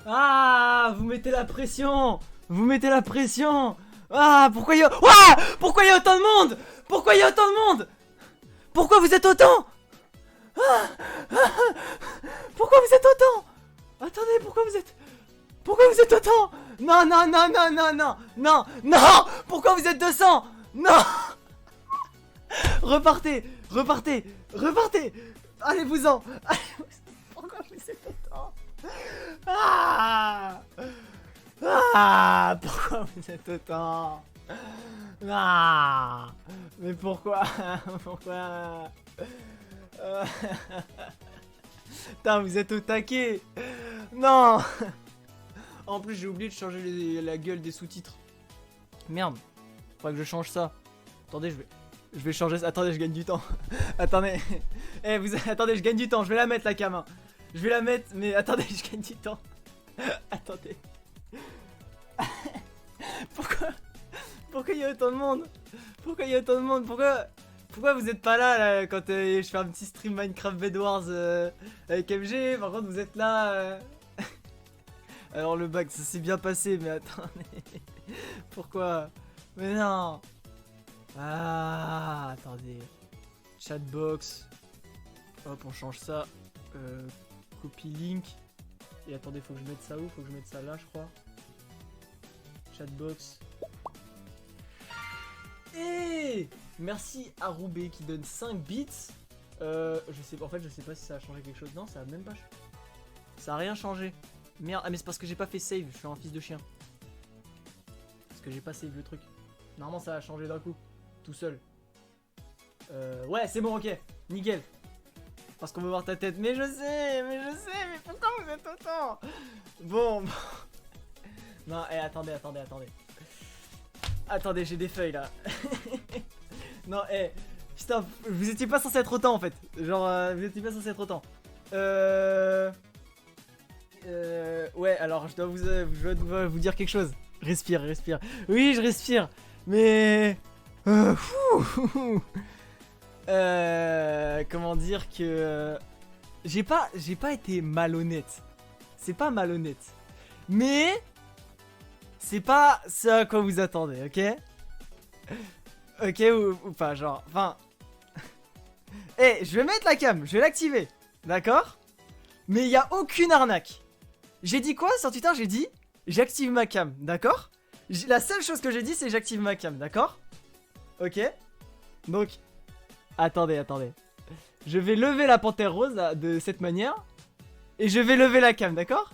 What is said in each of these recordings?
Ah, vous mettez la pression. Vous mettez la pression. Ah, pourquoi il y a... Ouah, pourquoi il y a autant de monde? Pourquoi il y a autant de monde? Pourquoi vous êtes autant? Pourquoi vous êtes autant? Attendez, pourquoi vous êtes... Pourquoi vous êtes autant? Non, non, non, non, non, non, non, non. Pourquoi vous êtes 200? Non. Repartez, repartez, repartez. Allez-vous-en. Pourquoi vous êtes autant? Ah, ah, pourquoi vous êtes autant? Ah, mais pourquoi? Pourquoi? Putain, vous êtes au taquet. Non. En plus, j'ai oublié de changer la gueule des sous-titres. Merde. Faudrait que je change ça. Attendez, je vais changer ça. Attendez, je gagne du temps. Attendez. Eh, attendez, je gagne du temps. Je vais la mettre la cam. Hein. Je vais la mettre, mais attendez, je gagne du temps. Attendez. Pourquoi il y a autant de monde? Pourquoi il y a autant de monde? Pourquoi vous êtes pas là quand je fais un petit stream Minecraft Bed Wars avec MG? Par contre, vous êtes là. Alors le bac, ça s'est bien passé, mais attendez. Pourquoi? Mais non. Ah, attendez. Chatbox. Hop, on change ça. Copy link. Et attendez, faut que je mette ça où? Faut que je mette ça là, je crois. Chatbox. Et merci à Roubaix qui donne 5 bits. Je sais pas, en fait, je sais pas si ça a changé quelque chose. Non, ça a même pas. Ça a rien changé. Merde, ah mais c'est parce que j'ai pas fait save, je suis un fils de chien. Parce que j'ai pas save le truc. Normalement ça a changé d'un coup, tout seul. Ouais c'est bon, ok, nickel. Parce qu'on veut voir ta tête, mais je sais, mais pourquoi vous êtes autant? Bon. Non, attendez. Attendez, j'ai des feuilles là. Non, putain, vous étiez pas censé être autant en fait. Genre, vous étiez pas censé être autant. Ouais, alors je dois vous dire quelque chose. Respire. Oui, je respire. Mais... comment dire que... j'ai pas été malhonnête. C'est pas malhonnête. Mais... c'est pas ce à quoi vous attendez, ok? Ok, ou pas, genre... Enfin... je vais mettre la cam, je vais l'activer. D'accord? Mais il y a aucune arnaque. J'ai dit quoi sur Twitter? J'ai dit j'active ma cam, d'accord? La seule chose que j'ai dit c'est j'active ma cam, d'accord? Ok. Donc, attendez. Je vais lever la panthère rose là, de cette manière. Et je vais lever la cam, d'accord?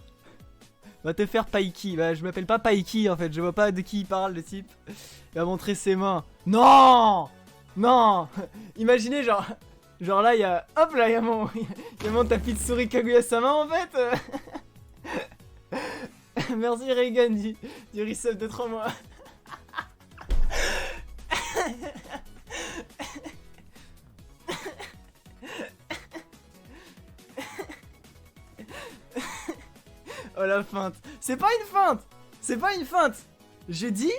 Va te faire Paiki. Bah, je m'appelle pas Paiki en fait, je vois pas de qui il parle le type. Il va montrer ses mains. Non. Imaginez genre là il y a... Hop là il y a mon tapis de souris Kaguya Sama en fait. Merci Reagan du resub de 3 mois. Oh la feinte. C'est pas une feinte. J'ai dit...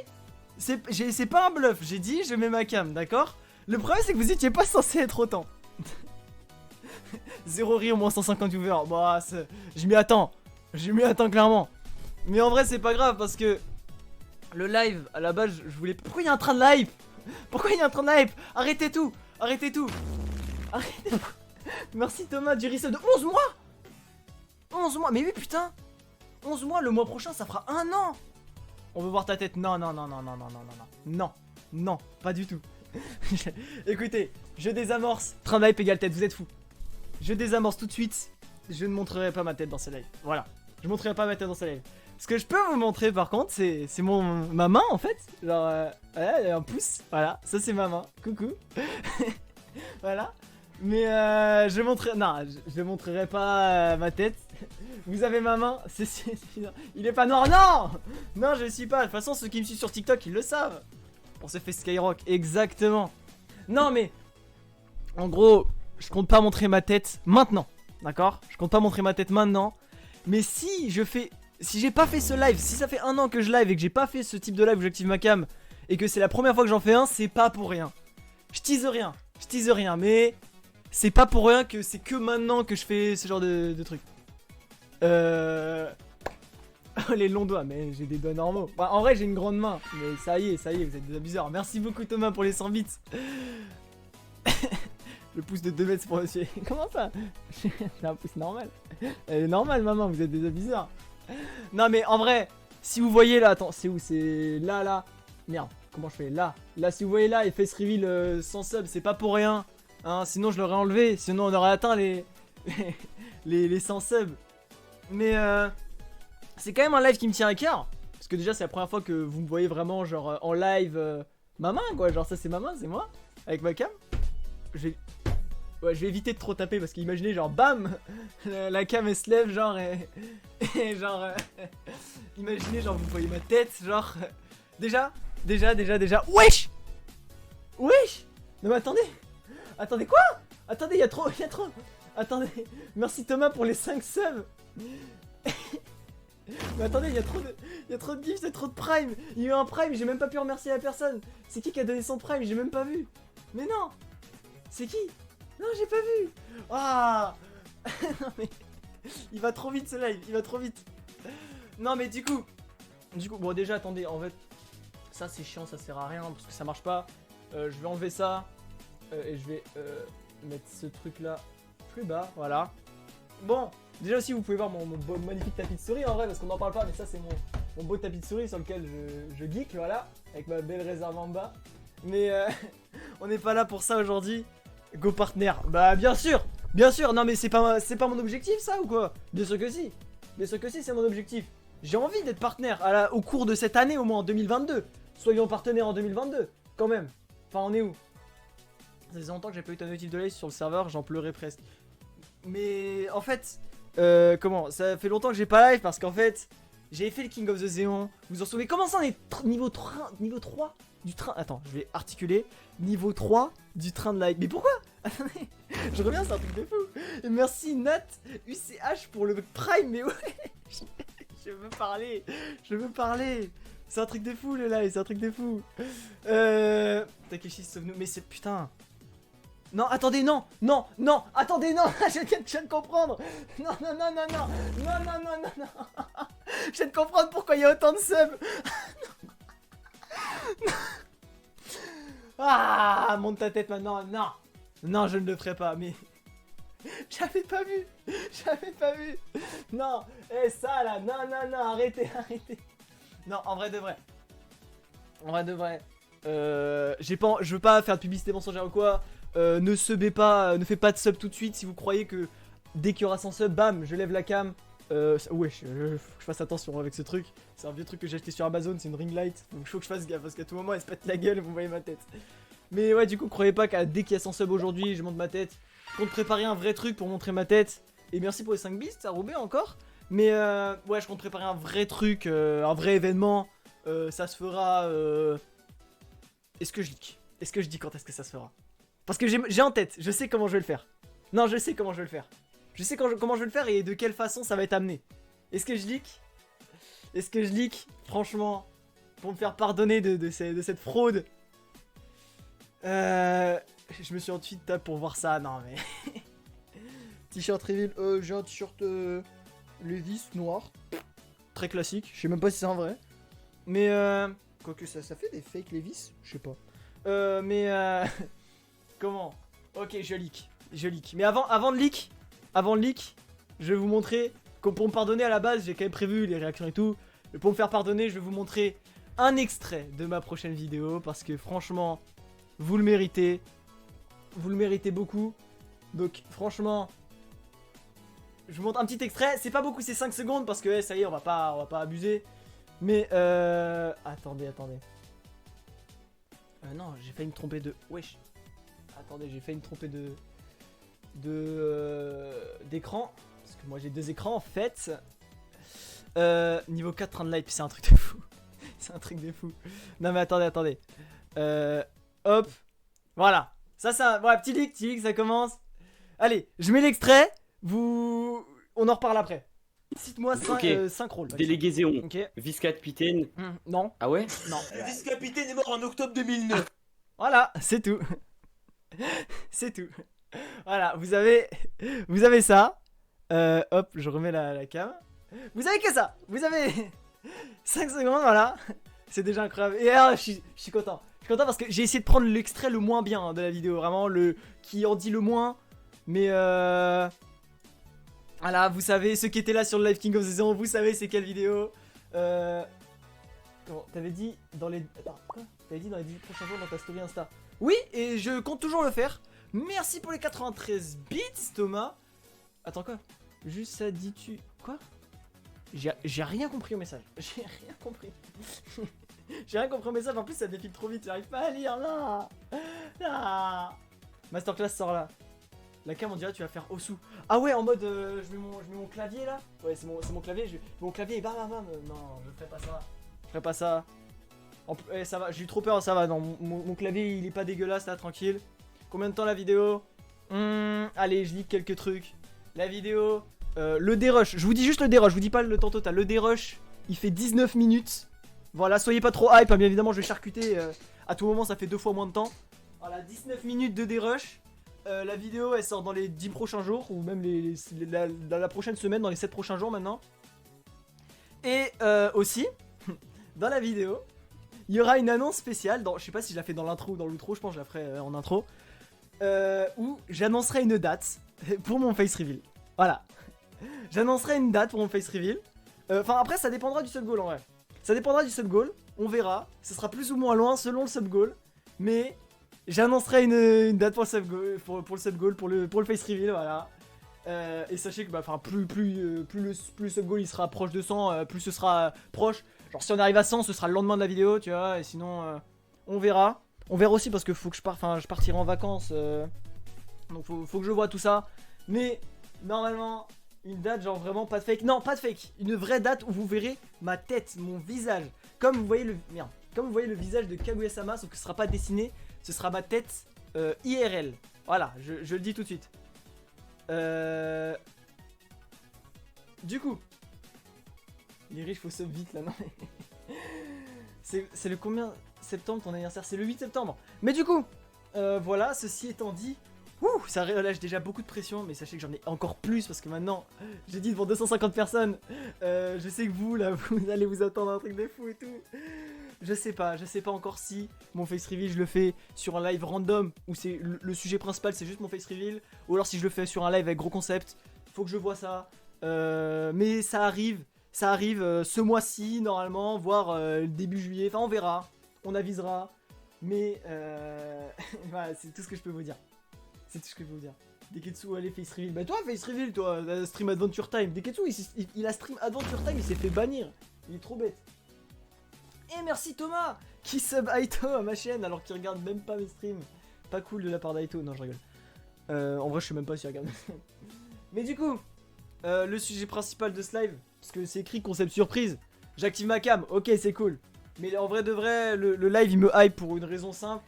C'est pas un bluff. J'ai dit je mets ma cam, d'accord? Le problème c'est que vous étiez pas censé être autant. 0 rire, moins 150 viewers. Bah, je m'y attends. Clairement. Mais en vrai c'est pas grave parce que le live à la base je voulais... Pourquoi il y a un train de live? Arrêtez tout. Merci Thomas du resub de 11 mois. 11 mois, mais oui putain. 11 mois, le mois prochain ça fera 1 an. On veut voir ta tête. Non, pas du tout. Écoutez, je désamorce. Train de hype égale tête, vous êtes fous. Je désamorce tout de suite. Je ne montrerai pas ma tête dans ce live. Voilà, je montrerai pas ma tête dans ce live. Ce que je peux vous montrer par contre, c'est ma main en fait. Genre, ouais, un pouce. Voilà, ça c'est ma main. Coucou. Voilà. Mais je montrerai pas ma tête. Vous avez ma main. Il est pas noir. Non, je suis pas. De toute façon, ceux qui me suivent sur TikTok, ils le savent. On se fait Skyrock, exactement. Non mais, en gros, je compte pas montrer ma tête maintenant. D'accord? Je compte pas montrer ma tête maintenant. Mais si j'ai pas fait ce live, si ça fait 1 an que je live et que j'ai pas fait ce type de live où j'active ma cam et que c'est la première fois que j'en fais un, c'est pas pour rien. Je tease rien, mais c'est pas pour rien que c'est que maintenant que je fais ce genre de truc. les longs doigts, mais j'ai des doigts normaux. Bah, en vrai, j'ai une grande main. Mais ça y est, vous êtes des abuseurs. Merci beaucoup, Thomas, pour les 100 bits. Le pouce de 2 mètres, c'est pour monsieur. Comment ça? J'ai un pouce normal. Elle est normale, maman, vous êtes des abuseurs. Non, mais en vrai, si vous voyez là, attends, c'est où? C'est là, là. Merde, comment je fais? Là. Là, si vous voyez là, et face reveal sans sub, c'est pas pour rien. Hein, sinon, je l'aurais enlevé. Sinon, on aurait atteint les 100 subs. Mais c'est quand même un live qui me tient à cœur. Parce que déjà, c'est la première fois que vous me voyez vraiment, genre, en live, ma main, quoi. Genre, ça, c'est ma main, c'est moi, avec ma cam. Ouais, je vais éviter de trop taper parce qu'imaginez, genre, bam, la cam, elle se lève, genre, et genre, imaginez, genre, vous voyez ma tête, genre, déjà, wesh. Non, mais attendez, quoi? Attendez, il y a trop, attendez, merci Thomas pour les 5 subs. Mais attendez, il y a trop de gifs, c'est trop de prime. Il y a eu un prime, j'ai même pas pu remercier la personne. C'est qui a donné son prime? J'ai même pas vu. Mais non. C'est qui? Non, j'ai pas vu. Ah. Non mais il va trop vite ce live, il va trop vite. Non mais du coup, bon déjà attendez, en fait, ça c'est chiant, ça sert à rien parce que ça marche pas. Je vais enlever ça et je vais mettre ce truc là plus bas, voilà. Bon, déjà aussi vous pouvez voir mon magnifique tapis de souris en vrai parce qu'on n'en parle pas, mais ça c'est mon beau tapis de souris sur lequel je geek, voilà, avec ma belle réserve en bas. Mais on n'est pas là pour ça aujourd'hui. Go partner, bah bien sûr, non mais c'est pas mon objectif ça ou quoi? Bien sûr que si, c'est mon objectif. J'ai envie d'être partenaire au cours de cette année au moins en 2022. Soyons partenaires en 2022, quand même. Enfin on est où? Ça faisait longtemps que j'ai pas eu ta notif de live sur le serveur, j'en pleurais presque. Mais en fait, comment? Ça fait longtemps que j'ai pas live parce qu'en fait, j'ai fait le King of the Zéon. Vous en souvenez? Comment ça on est niveau 3 du train? Attends, je vais articuler. Niveau 3 du train de live. Mais pourquoi? Attendez, je reviens, c'est un truc de fou. Et merci Nat UCH pour le prime, mais ouais. Je veux parler. C'est un truc de fou le live, c'est un truc de fou. Takeshi, sauve-nous. Mais c'est putain. Non, attendez, non, attendez, non, je viens de comprendre. Non. Je viens de comprendre pourquoi il y a autant de subs. Ah, monte ta tête maintenant, non, je ne le ferai pas, mais j'avais pas vu. Non, ça là, non, arrêtez. Non, en vrai de vrai, je veux pas faire de publicité mensongère ou quoi. Ne subez pas, ne faites pas de sub tout de suite si vous croyez que dès qu'il y aura 100 subs, bam, je lève la cam. Ouais, faut que je fasse attention avec ce truc. C'est un vieux truc que j'ai acheté sur Amazon, c'est une ring light. Donc il faut que je fasse gaffe parce qu'à tout moment elle se pète la gueule et vous voyez ma tête. Mais ouais, du coup, croyez pas qu'à dès qu'il y a 100 subs aujourd'hui, je monte ma tête. Je compte préparer un vrai truc pour montrer ma tête. Et merci pour les 5 bis, ça roubait encore. Mais ouais, je compte préparer un vrai truc, un vrai événement. Ça se fera. Est-ce que je dis quand est-ce que ça se fera? Parce que j'ai en tête, je sais comment je vais le faire. Non, je sais comment je vais le faire. Je sais comment je vais le faire et de quelle façon ça va être amené. Est-ce que je leak? Franchement, pour me faire pardonner de cette fraude. Je me suis en tweet pour voir ça. Non mais. T-shirt reveal. J'ai un t-shirt Levi's noir. Très classique. Je sais même pas si c'est un vrai. Mais quoique ça fait des fake Levi's. Je sais pas. Comment? Ok, je leak. Mais avant de leak, je vais vous montrer. Pour me pardonner à la base, j'ai quand même prévu les réactions et tout. Mais pour me faire pardonner, je vais vous montrer un extrait de ma prochaine vidéo. Parce que franchement, vous le méritez. Vous le méritez beaucoup. Donc franchement, je vous montre un petit extrait. C'est pas beaucoup, c'est 5 secondes. Parce que ça y est, on va pas abuser. Mais attendez. Non, j'ai failli me tromper de... Wesh. Attendez, j'ai failli me tromper d'écran. Parce que moi j'ai 2 écrans en fait. Niveau 4 train de light, c'est un truc de fou. C'est un truc de fou. Non mais attendez. Hop. Voilà. Ça, voilà, petit leak, ça commence. Allez, je mets l'extrait. On en reparle après. Cite-moi 5 rôles. Délégué Zéon. Ok. Vice-capitaine. Non. Ah ouais? Non. Le vice-capitaine est mort en octobre 2009. Voilà, c'est tout. C'est tout. Voilà, vous avez ça. Hop, je remets la cam. Vous avez que ça. Vous avez 5 secondes, voilà. C'est déjà incroyable. Et alors, je suis content. Je suis content parce que j'ai essayé de prendre l'extrait le moins bien de la vidéo. Vraiment, le qui en dit le moins. Mais voilà, vous savez, ceux qui étaient là sur le live King of the Zone, vous savez c'est quelle vidéo. Comment t'avais dit dans les... Attends, quoi? T'avais dit dans les 18 prochains jours dans ta story Insta. Oui, et je compte toujours le faire. Merci pour les 93 bits, Thomas. Attends, quoi? Juste ça dit tu... Quoi? J'ai rien compris au message. J'ai rien compris. J'ai rien compris au message. En plus, ça défile trop vite. J'arrive pas à lire. Là. Là. Masterclass sort là. La cam, on dirait tu vas faire Osu. Ah ouais, en mode je mets mon clavier là. Ouais, c'est mon clavier. Je mets mon clavier et bam bam bam. Non, je ferai pas ça. Je ferai pas ça. Ça va, j'ai eu trop peur. Ça va. Non, mon clavier il est pas dégueulasse là, tranquille. Combien de temps la vidéo? Allez, je lis quelques trucs. La vidéo. Le dérush, je vous dis juste le dérush, je vous dis pas le temps total. Le dérush, il fait 19 minutes. Voilà, soyez pas trop hype, hein, bien évidemment, je vais charcuter. À tout moment, ça fait 2 fois moins de temps. Voilà, 19 minutes de dérush. La vidéo, elle sort dans les 10 prochains jours, ou même dans la prochaine semaine, dans les 7 prochains jours maintenant. Et aussi, dans la vidéo, il y aura une annonce spéciale. Je sais pas si je la fais dans l'intro ou dans l'outro, je pense que je la ferai en intro. Où j'annoncerai une date pour mon face reveal. Voilà. J'annoncerai une date pour mon face reveal. Enfin après ça dépendra du sub goal en vrai. Ça dépendra du sub goal, on verra. Ce sera plus ou moins loin selon le sub goal. Mais j'annoncerai une date pour le sub goal, pour le sub goal, pour le face reveal, voilà. Et sachez que bah, plus le sub goal il sera proche de 100, plus ce sera proche. Genre si on arrive à 100, ce sera le lendemain de la vidéo, tu vois. Et sinon on verra. On verra aussi parce que faut que je partirai en vacances. Donc faut que je vois tout ça. Mais normalement, une date genre vraiment pas de fake. Non, pas de fake. Une vraie date où vous verrez ma tête, mon visage. Comme vous voyez le visage de Kaguya-sama, sauf que ce sera pas dessiné. Ce sera ma tête IRL. Voilà, je le dis tout de suite. Du coup, les riches faut sub vite là, non mais... C'est le combien septembre ton anniversaire? C'est le 8 septembre. Mais du coup, voilà, ceci étant dit... ça relâche déjà beaucoup de pression, mais sachez que j'en ai encore plus parce que maintenant, j'ai dit devant 250 personnes, je sais que vous là, vous allez vous attendre à un truc de fou et tout. Je sais pas encore si mon face reveal je le fais sur un live random où c'est le sujet principal c'est juste mon face reveal, ou alors si je le fais sur un live avec gros concept, faut que je vois ça. Mais ça arrive ce mois-ci normalement, voire début juillet, enfin on verra, on avisera, mais voilà, c'est tout ce que je peux vous dire. C'est tout ce que je peux vous dire. Deketsu, allez, face reveal. Bah toi, face reveal, toi, stream Adventure Time. Deketsu, il a stream Adventure Time, il s'est fait bannir. Il est trop bête. Et merci Thomas, qui sub Aito à ma chaîne alors qu'il regarde même pas mes streams. Pas cool de la part d'Aito, non je rigole. En vrai, je sais même pas s'il regarde. Mais du coup, le sujet principal de ce live, parce que c'est écrit concept surprise. J'active ma cam, ok, c'est cool. Mais en vrai de vrai, le live il me hype pour une raison simple.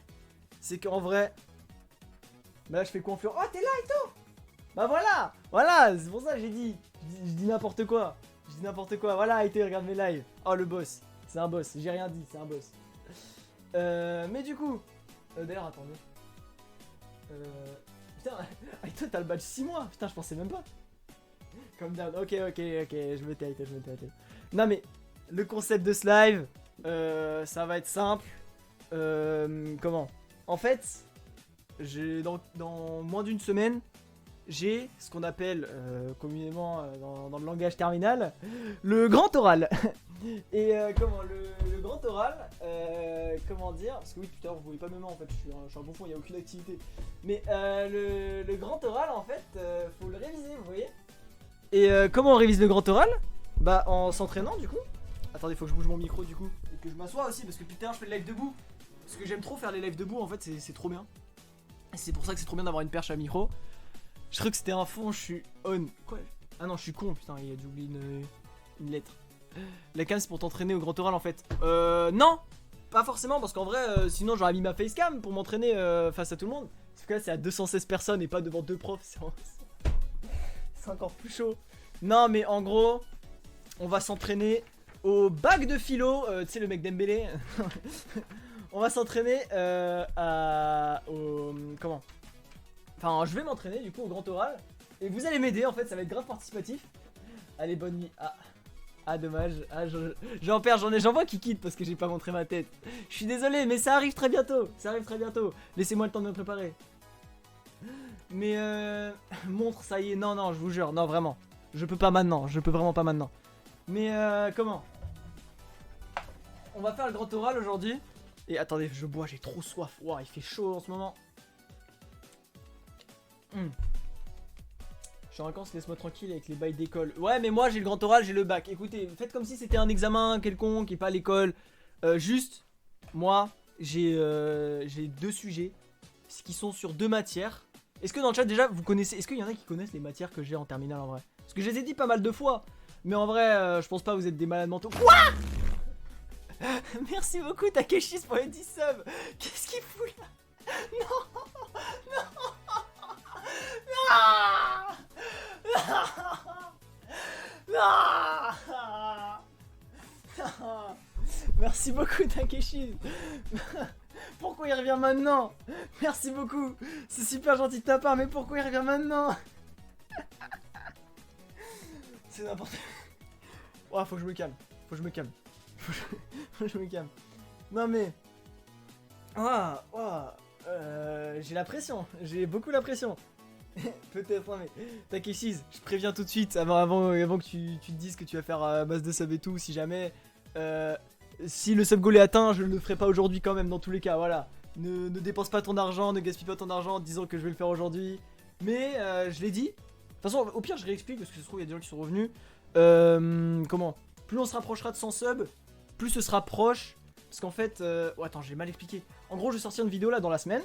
C'est qu'en vrai... Bah là je fais confiance. Oh t'es là Aito. Bah voilà, c'est pour ça que j'ai dit. Je dis n'importe quoi. Voilà Aito, regarde mes lives. Oh le boss, c'est un boss, j'ai rien dit, c'est un boss. Mais du coup, d'ailleurs attendez. Putain, Aito t'as le badge 6 mois. Putain je pensais même pas. Comme down, ok, je me tais Aito. Non mais, le concept de ce live, ça va être simple. Comment? En fait... Dans moins d'une semaine, j'ai ce qu'on appelle communément dans le langage terminal, le grand oral. Et comment le grand oral, comment dire, parce que oui tout à l'heure vous voyez pas même moi en fait, je suis un bon fond, il n'y a aucune activité. Mais le grand oral en fait, faut le réviser, vous voyez. Et comment on révise le grand oral? Bah en s'entraînant du coup. Attendez, faut que je bouge mon micro du coup. Et que je m'assois aussi parce que putain je fais le live debout. Parce que j'aime trop faire les lives debout en fait, c'est trop bien. C'est pour ça que c'est trop bien d'avoir une perche à micro. Je crois que c'était un fond, je suis on. Quoi? Ah non, je suis con, putain, il a dû oublier une lettre. La cam c'est pour t'entraîner au grand oral en fait. Non, pas forcément, parce qu'en vrai, sinon j'aurais mis ma facecam pour m'entraîner face à tout le monde. Sauf que là c'est à 216 personnes et pas devant 2 profs, c'est encore plus chaud. Non mais en gros, on va s'entraîner au bac de philo, tu sais le mec d'Embélé. On va s'entraîner comment? Enfin, je vais m'entraîner du coup au grand oral. Et vous allez m'aider en fait, ça va être grave participatif. Allez, bonne nuit. Ah, Ah dommage, ah, j'en perds, j'en vois qui quittent parce que j'ai pas montré ma tête. Je suis désolé mais ça arrive très bientôt, laissez-moi le temps de me préparer. Mais montre, ça y est, non, je vous jure, non vraiment. Je peux pas maintenant, je peux vraiment pas maintenant. Mais comment? On va faire le grand oral aujourd'hui. Et attendez, je bois, j'ai trop soif. Ouah, il fait chaud en ce moment. Je suis en vacances, laisse-moi tranquille avec les bails d'école. Ouais, mais moi j'ai le grand oral, j'ai le bac. Écoutez, faites comme si c'était un examen quelconque et pas l'école. Juste, moi, j'ai 2 sujets qui sont sur 2 matières. Est-ce que dans le chat déjà vous connaissez, est-ce qu'il y en a qui connaissent les matières que j'ai en terminale en vrai? Parce que je les ai dit pas mal de fois. Mais en vrai, je pense pas que vous êtes des malades mentaux. Quoi? Merci beaucoup Takeshis pour les 10 subs. Qu'est-ce qu'il fout là? Non. Merci beaucoup Takeshi. Pourquoi il revient maintenant? Merci beaucoup. C'est super gentil de ta part, mais pourquoi il revient maintenant? C'est n'importe quoi. Oh, faut que je me calme. Faut que je me calme. Non mais... j'ai la pression. J'ai beaucoup la pression. Peut-être, mais Takeshi, je préviens tout de suite avant que tu te dises que tu vas faire base de sub et tout. Si jamais, si le sub goal est atteint, je ne le ferai pas aujourd'hui quand même. Dans tous les cas, voilà. Ne dépense pas ton argent, ne gaspille pas ton argent en disant que je vais le faire aujourd'hui. Mais je l'ai dit. De toute façon, au pire, je réexplique parce que ça se trouve, il y a des gens qui sont revenus. Comment? Plus on se rapprochera de 100 subs, plus ce sera proche. Parce qu'en fait, oh, attends, j'ai mal expliqué. En gros, je vais sortir une vidéo là dans la semaine.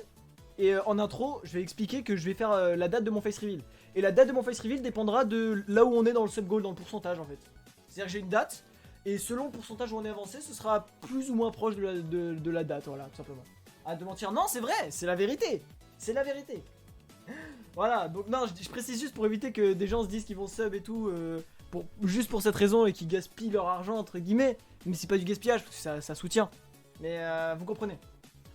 Et en intro, je vais expliquer que je vais faire la date de mon face reveal. Et la date de mon face reveal dépendra de là où on est dans le sub goal, dans le pourcentage en fait. C'est-à-dire que j'ai une date, et selon le pourcentage où on est avancé, ce sera plus ou moins proche de la date, voilà, tout simplement. Arrête de mentir, non, c'est vrai, c'est la vérité. C'est la vérité. Voilà, donc non, je précise juste pour éviter que des gens se disent qu'ils vont sub et tout, juste pour cette raison et qu'ils gaspillent leur argent, entre guillemets. Mais c'est pas du gaspillage, parce que ça soutient. Mais vous comprenez.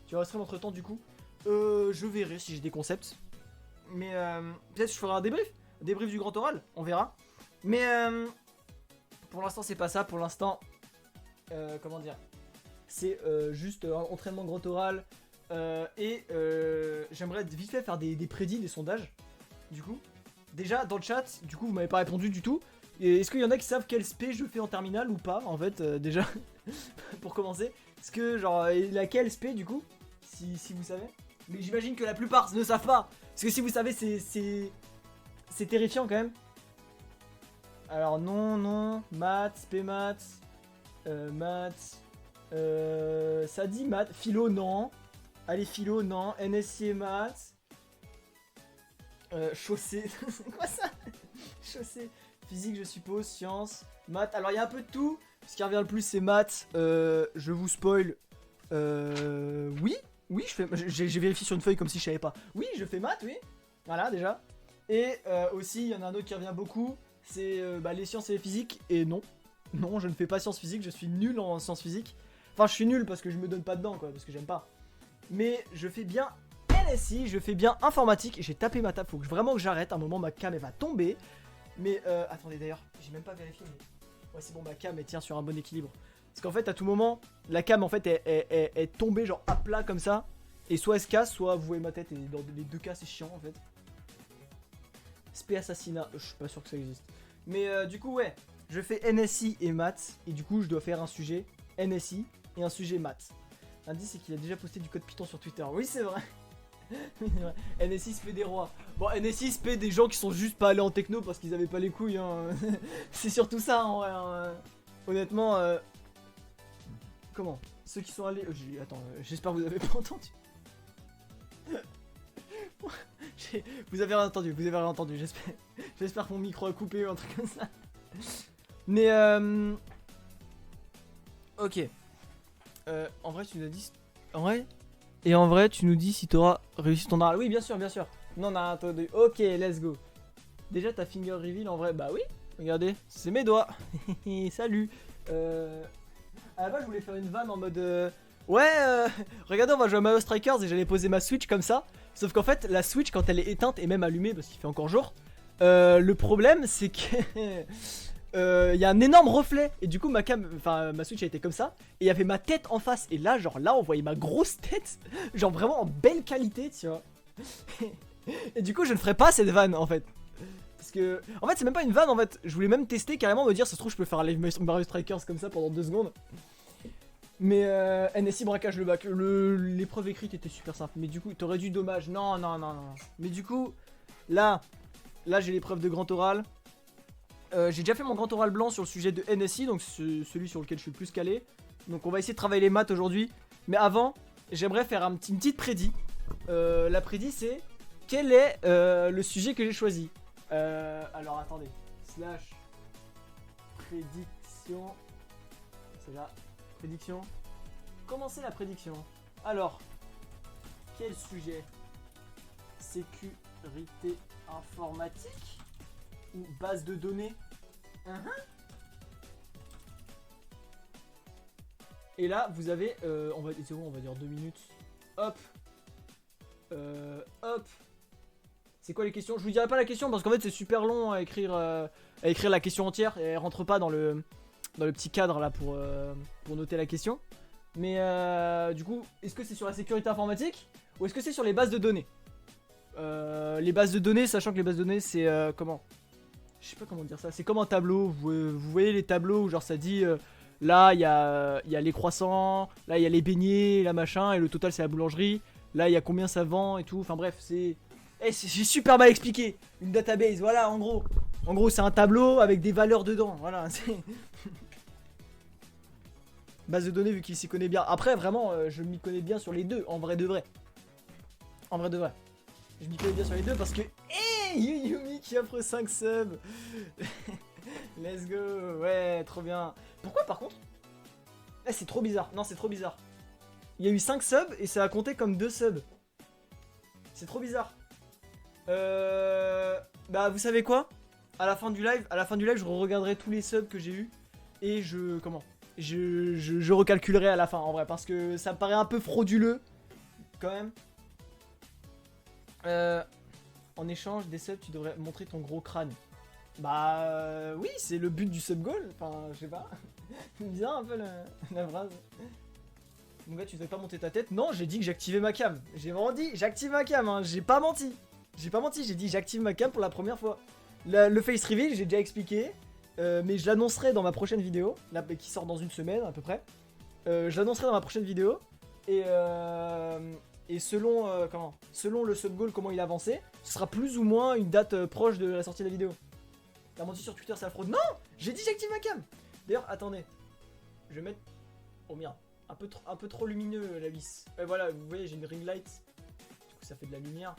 Tu vas rester entre temps du coup. Je verrai si j'ai des concepts. Mais peut-être je ferai un débrief du grand oral, on verra. Mais pour l'instant c'est pas ça, pour l'instant comment dire, c'est juste un entraînement grand oral. Et j'aimerais vite fait faire des prédits, des sondages. Du coup, déjà dans le chat, du coup vous m'avez pas répondu du tout. Est-ce qu'il y en a qui savent quel spé je fais en terminale ou pas en fait déjà pour commencer. Est-ce que genre laquelle spé du coup si vous savez. Mais j'imagine que la plupart ne savent pas. Parce que si vous savez, c'est terrifiant quand même. Alors non, maths, spé maths, maths, ça dit maths, philo non. Allez philo non, NSI et maths. Chaussée, c'est quoi ça? Chaussée, physique je suppose, sciences, maths. Alors il y a un peu de tout. Ce qui revient le plus c'est maths. Je vous spoil. Oui, j'ai vérifié sur une feuille comme si je savais pas. Oui, je fais maths, oui. Voilà, déjà. Et aussi, il y en a un autre qui revient beaucoup. C'est les sciences et les physiques. Et non, je ne fais pas sciences physiques. Je suis nul en sciences physiques. Enfin, je suis nul parce que je me donne pas dedans, quoi. Parce que j'aime pas. Mais je fais bien NSI, je fais bien informatique. J'ai tapé ma table. Faut vraiment que j'arrête. À un moment, ma cam, elle va tomber. Mais attendez, d'ailleurs, j'ai même pas vérifié. Mais... ouais, c'est bon, ma cam, elle tient sur un bon équilibre. Parce qu'en fait à tout moment la cam en fait est tombée genre à plat comme ça. Et soit elle se casse, soit vous voyez ma tête. Et dans les deux cas c'est chiant en fait. Spé assassinat, je suis pas sûr que ça existe. Mais du coup ouais, je fais NSI et maths. Et du coup je dois faire un sujet NSI et un sujet maths. L'indice c'est qu'il a déjà posté du code Python sur Twitter. Oui c'est vrai. NSI se fait des rois. Bon NSI se fait des gens qui sont juste pas allés en techno parce qu'ils avaient pas les couilles hein. C'est surtout ça en vrai hein. Honnêtement comment? Ceux qui sont allés... attends, j'espère que vous avez pas entendu. Vous avez rien entendu, j'espère que mon micro a coupé ou un truc comme ça. Mais ok. En vrai tu nous as dit... En vrai? Et en vrai tu nous dis si t'auras réussi ton oral. Oui bien sûr. Non, attendez. Ok, let's go. Déjà ta finger reveal en vrai? Bah oui, regardez, c'est mes doigts. Salut. À la base je voulais faire une vanne en mode regardez on va jouer à Mario Strikers et j'allais poser ma Switch comme ça. Sauf qu'en fait la Switch quand elle est éteinte et même allumée parce qu'il fait encore jour, le problème c'est que y a un énorme reflet. Et du coup, ma Switch a été comme ça. Et il y avait ma tête en face. Et là, genre là, on voyait ma grosse tête. Genre vraiment en belle qualité, tu vois. Et du coup, je ne ferai pas cette vanne en fait. Parce que, en fait, c'est même pas une vanne en fait. Je voulais même tester carrément, me dire, ça se trouve, je peux faire les Mario Strikers comme ça pendant 2 secondes. Mais NSI braquage le bac. L'épreuve écrite était super simple. Mais du coup, t'aurais dû dommage. Non. Mais du coup, là j'ai l'épreuve de grand oral. J'ai déjà fait mon grand oral blanc sur le sujet de NSI, donc celui sur lequel je suis le plus calé. Donc on va essayer de travailler les maths aujourd'hui. Mais avant, j'aimerais faire une petite prédit. La prédit, c'est quel est le sujet que j'ai choisi. Alors attendez. Slash prédiction. C'est là. Prédiction. Commencez la prédiction. Alors, quel sujet? Sécurité informatique ou base de données? Et là, vous avez, on va dire 2 minutes. Hop. Hop. C'est quoi les questions? Je vous dirai pas la question parce qu'en fait c'est super long à écrire la question entière et elle rentre pas dans le petit cadre là pour noter la question. Mais du coup, est-ce que c'est sur la sécurité informatique ou est-ce que c'est sur les bases de données? Les bases de données, sachant que les bases de données c'est comment? Je sais pas comment dire ça. C'est comme un tableau. Vous voyez les tableaux où genre ça dit là il y a les croissants, là il y a les beignets, là machin, et le total c'est la boulangerie. Là il y a combien ça vend et tout. Enfin bref, c'est. J'ai super mal expliqué. Une database, voilà, en gros. En gros, c'est un tableau avec des valeurs dedans. Voilà, c'est. Base de données, vu qu'il s'y connaît bien. Après, vraiment, je m'y connais bien sur les deux, en vrai de vrai. En vrai de vrai. Je m'y connais bien sur les deux parce que. Hey, Yumi qui offre 5 subs. Let's go. Ouais, trop bien. Pourquoi par contre? C'est trop bizarre. Non, c'est trop bizarre. Il y a eu 5 subs et ça a compté comme 2 subs. C'est trop bizarre. Bah vous savez quoi? À la fin du live, je regarderai tous les subs que j'ai eu et je recalculerai à la fin en vrai parce que ça me paraît un peu frauduleux quand même. En échange des subs, tu devrais montrer ton gros crâne. Bah oui, c'est le but du sub goal. Enfin, je sais pas. Bizarre un peu la phrase. Mon gars, tu devrais pas monter ta tête. Non, j'ai dit que j'activais ma cam. J'ai vraiment dit j'active ma cam, hein. J'ai pas menti. J'ai dit j'active ma cam pour la première fois. Le face reveal, j'ai déjà expliqué. Mais je l'annoncerai dans ma prochaine vidéo. Là, qui sort dans une semaine à peu près. Je l'annoncerai dans ma prochaine vidéo. Et selon le sub goal, comment il a avancé, ce sera plus ou moins une date proche de la sortie de la vidéo. T'as menti sur Twitter, c'est la fraude. Non, j'ai dit j'active ma cam. D'ailleurs, attendez. Je vais mettre. Oh merde. Un peu trop lumineux la vis. Voilà, vous voyez, j'ai une ring light. Du coup, ça fait de la lumière.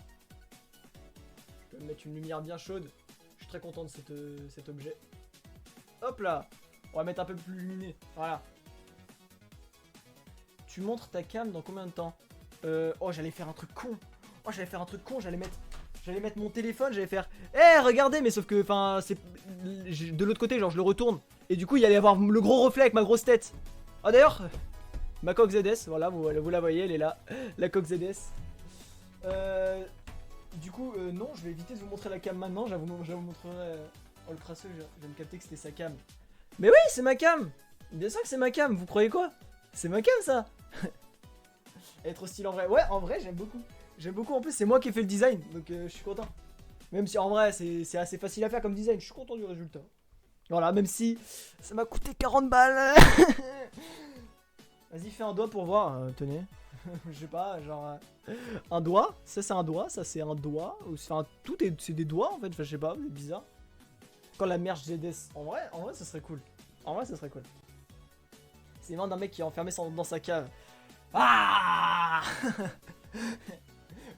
Je peux mettre une lumière bien chaude. Je suis très content de cet objet. Hop là. On va mettre un peu plus lumineux. Voilà. Tu montres ta cam dans combien de temps? Oh, j'allais faire un truc con. J'allais mettre mon téléphone, j'allais faire regardez, mais sauf que enfin c'est de l'autre côté, genre je le retourne et du coup il y allait avoir le gros reflet avec ma grosse tête. Ah d'ailleurs, ma coque ZS, voilà, vous la voyez, elle est là, la coque ZS. Du coup non, je vais éviter de vous montrer la cam maintenant, je vous montrerai. Oh le crasseux, je viens de capter que c'était sa cam. Mais oui, c'est ma cam. Bien sûr que c'est ma cam, vous croyez quoi? C'est ma cam ça. Elle est trop stylée en vrai. Ouais, en vrai j'aime beaucoup. J'aime beaucoup, en plus c'est moi qui ai fait le design, donc je suis content. Même si en vrai c'est assez facile à faire comme design, je suis content du résultat. Voilà, même si ça m'a coûté 40 balles. Vas-y, fais un doigt pour voir, tenez. Je sais pas, genre un doigt, ça c'est un doigt, ça c'est un doigt. Enfin, c'est des doigts en fait, enfin, je sais pas, c'est bizarre. Quand la merge ZS, en vrai ça serait cool. En vrai ça serait cool. C'est vraiment d'un mec qui est enfermé dans sa cave. Ah.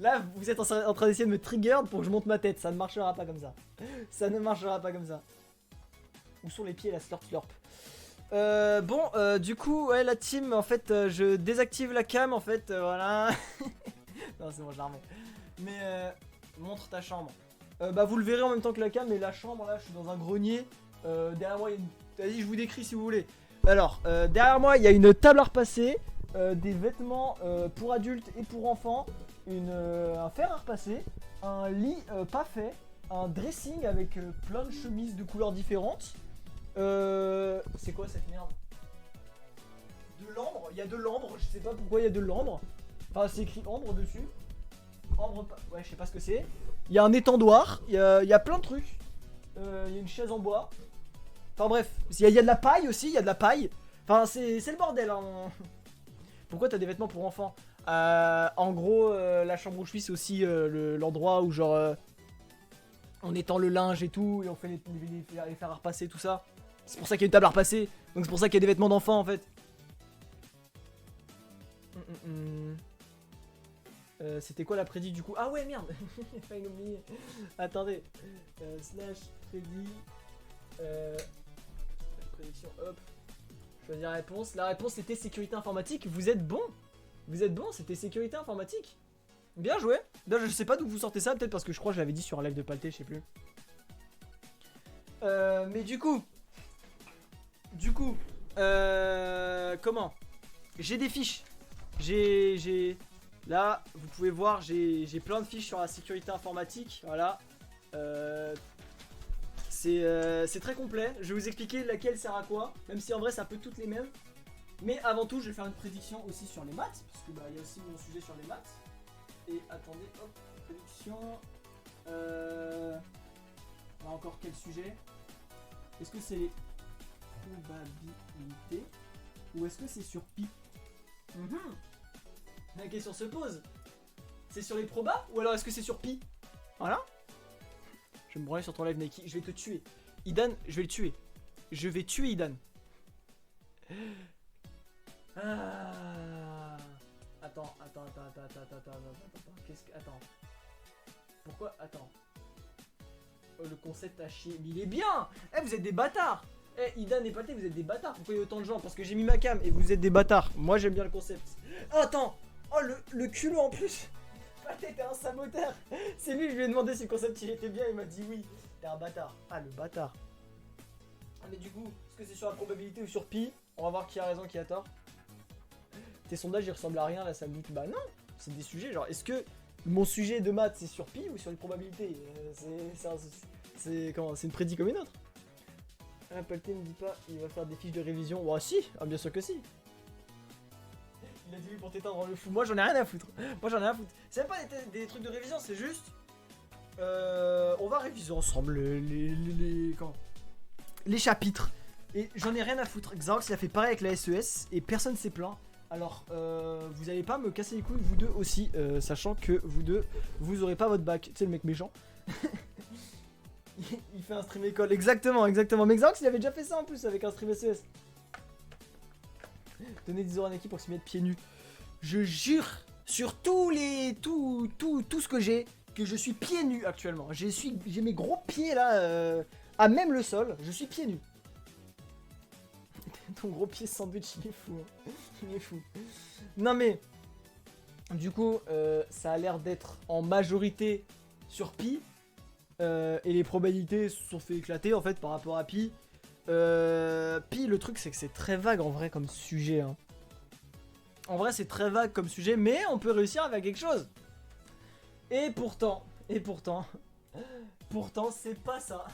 Là, vous êtes en train d'essayer de me trigger pour que je monte ma tête. Ça ne marchera pas comme ça. Ça ne marchera pas comme ça. Où sont les pieds, la slurp slurp. Du coup, ouais, la team, en fait, je désactive la cam, en fait, voilà. Non, c'est bon, je la remets. Mais, montre ta chambre. Bah, vous le verrez en même temps que la cam, mais la chambre, là, je suis dans un grenier. Derrière moi, il y a une... Vas-y, je vous décris si vous voulez. Alors, derrière moi, il y a une table à repasser. Des vêtements pour adultes et pour enfants. Un fer à repasser, un lit pas fait, un dressing avec plein de chemises de couleurs différentes, C'est quoi cette merde? De l'ambre, il y a de l'ambre, je sais pas pourquoi il y a de l'ambre. Enfin, c'est écrit ambre dessus. Ambre, ouais, je sais pas ce que c'est. Il y a un étendoir, il y a plein de trucs. Il y a une chaise en bois. Enfin bref, il y a de la paille aussi, il y a de la paille. Enfin, c'est le bordel. Hein. Pourquoi t'as des vêtements pour enfants? En gros, la chambre où je suis, c'est aussi l'endroit où genre on étend le linge et tout, et on fait les faire à repasser, tout ça. C'est pour ça qu'il y a une table à repasser. Donc c'est pour ça qu'il y a des vêtements d'enfants en fait. C'était quoi la prédit du coup? Ah ouais merde. J'ai failli l'oublier. Attendez. Slash prédit. Prédiction hop. Choisir la réponse. La réponse c'était sécurité informatique. Vous êtes bon. Vous êtes bon, c'était sécurité informatique. Bien joué. Là, je sais pas d'où vous sortez ça, peut-être parce que je crois que je l'avais dit sur un live de Palté, je sais plus. Mais du coup, comment? J'ai des fiches. Là, vous pouvez voir, j'ai plein de fiches sur la sécurité informatique. Voilà. C'est très complet. Je vais vous expliquer laquelle sert à quoi. Même si en vrai, c'est un peu toutes les mêmes. Mais avant tout, je vais faire une prédiction aussi sur les maths. Parce que il y a aussi mon sujet sur les maths. Et attendez, hop, prédiction. Là encore, quel sujet? Est-ce que c'est les probabilités? Ou est-ce que c'est sur pi? La question se pose. C'est sur les probas ou alors est-ce que c'est sur pi? Voilà. Je vais me branler sur ton live Nike. Je vais te tuer. Idan, je vais le tuer. Je vais tuer Idan. Ah. Attends. Qu'est-ce que... Attends. Pourquoi? Attends. Oh, le concept a chier. Mais il est bien. Eh, vous êtes des bâtards. Eh, Idan et Palté, vous êtes des bâtards. Pourquoi il y a autant de gens? Parce que j'ai mis ma cam et vous êtes des bâtards. Moi, j'aime bien le concept. Oh, attends. Oh, le culot en plus. Palté, t'es un saboteur. C'est lui, je lui ai demandé si le concept il était bien. Il m'a dit oui. T'es un bâtard. Ah, le bâtard. Ah, mais du coup, est-ce que c'est sur la probabilité ou sur pi? On va voir qui a raison, qui a tort. Tes sondages, ils ressemblent à rien là, ça me doute. Bah non, c'est des sujets. Genre, est-ce que mon sujet de maths c'est sur pi ou sur les probabilités? C'est comment? C'est une prédit comme une autre. Ah, Palté ne dit pas, il va faire des fiches de révision. Bah si, ah, bien sûr que si. Il a dit oui pour t'éteindre dans le fou. Moi j'en ai rien à foutre. C'est même pas des trucs de révision, c'est juste. On va réviser ensemble les chapitres. Et j'en ai rien à foutre. Xarox il a fait pareil avec la SES et personne s'est plaint. Alors, vous allez pas me casser les couilles, vous deux aussi, sachant que vous deux, vous aurez pas votre bac. Tu sais, le mec méchant. Il fait un stream école, exactement. Mais Xarox, il avait déjà fait ça en plus avec un stream SES. Donnez 10 € à une équipe pour se mettre pieds nus. Je jure sur tout ce que j'ai, que je suis pieds nus actuellement. J'ai mes gros pieds là, à même le sol, je suis pieds nus. Ton gros pied sandwich, il est fou. Hein. Il est fou. Non mais, du coup, ça a l'air d'être en majorité sur pi. Et les probabilités se sont fait éclater en fait par rapport à pi. Pi, le truc c'est que c'est très vague en vrai comme sujet. Hein. En vrai c'est très vague comme sujet, mais on peut réussir avec quelque chose. Et pourtant, c'est pas ça.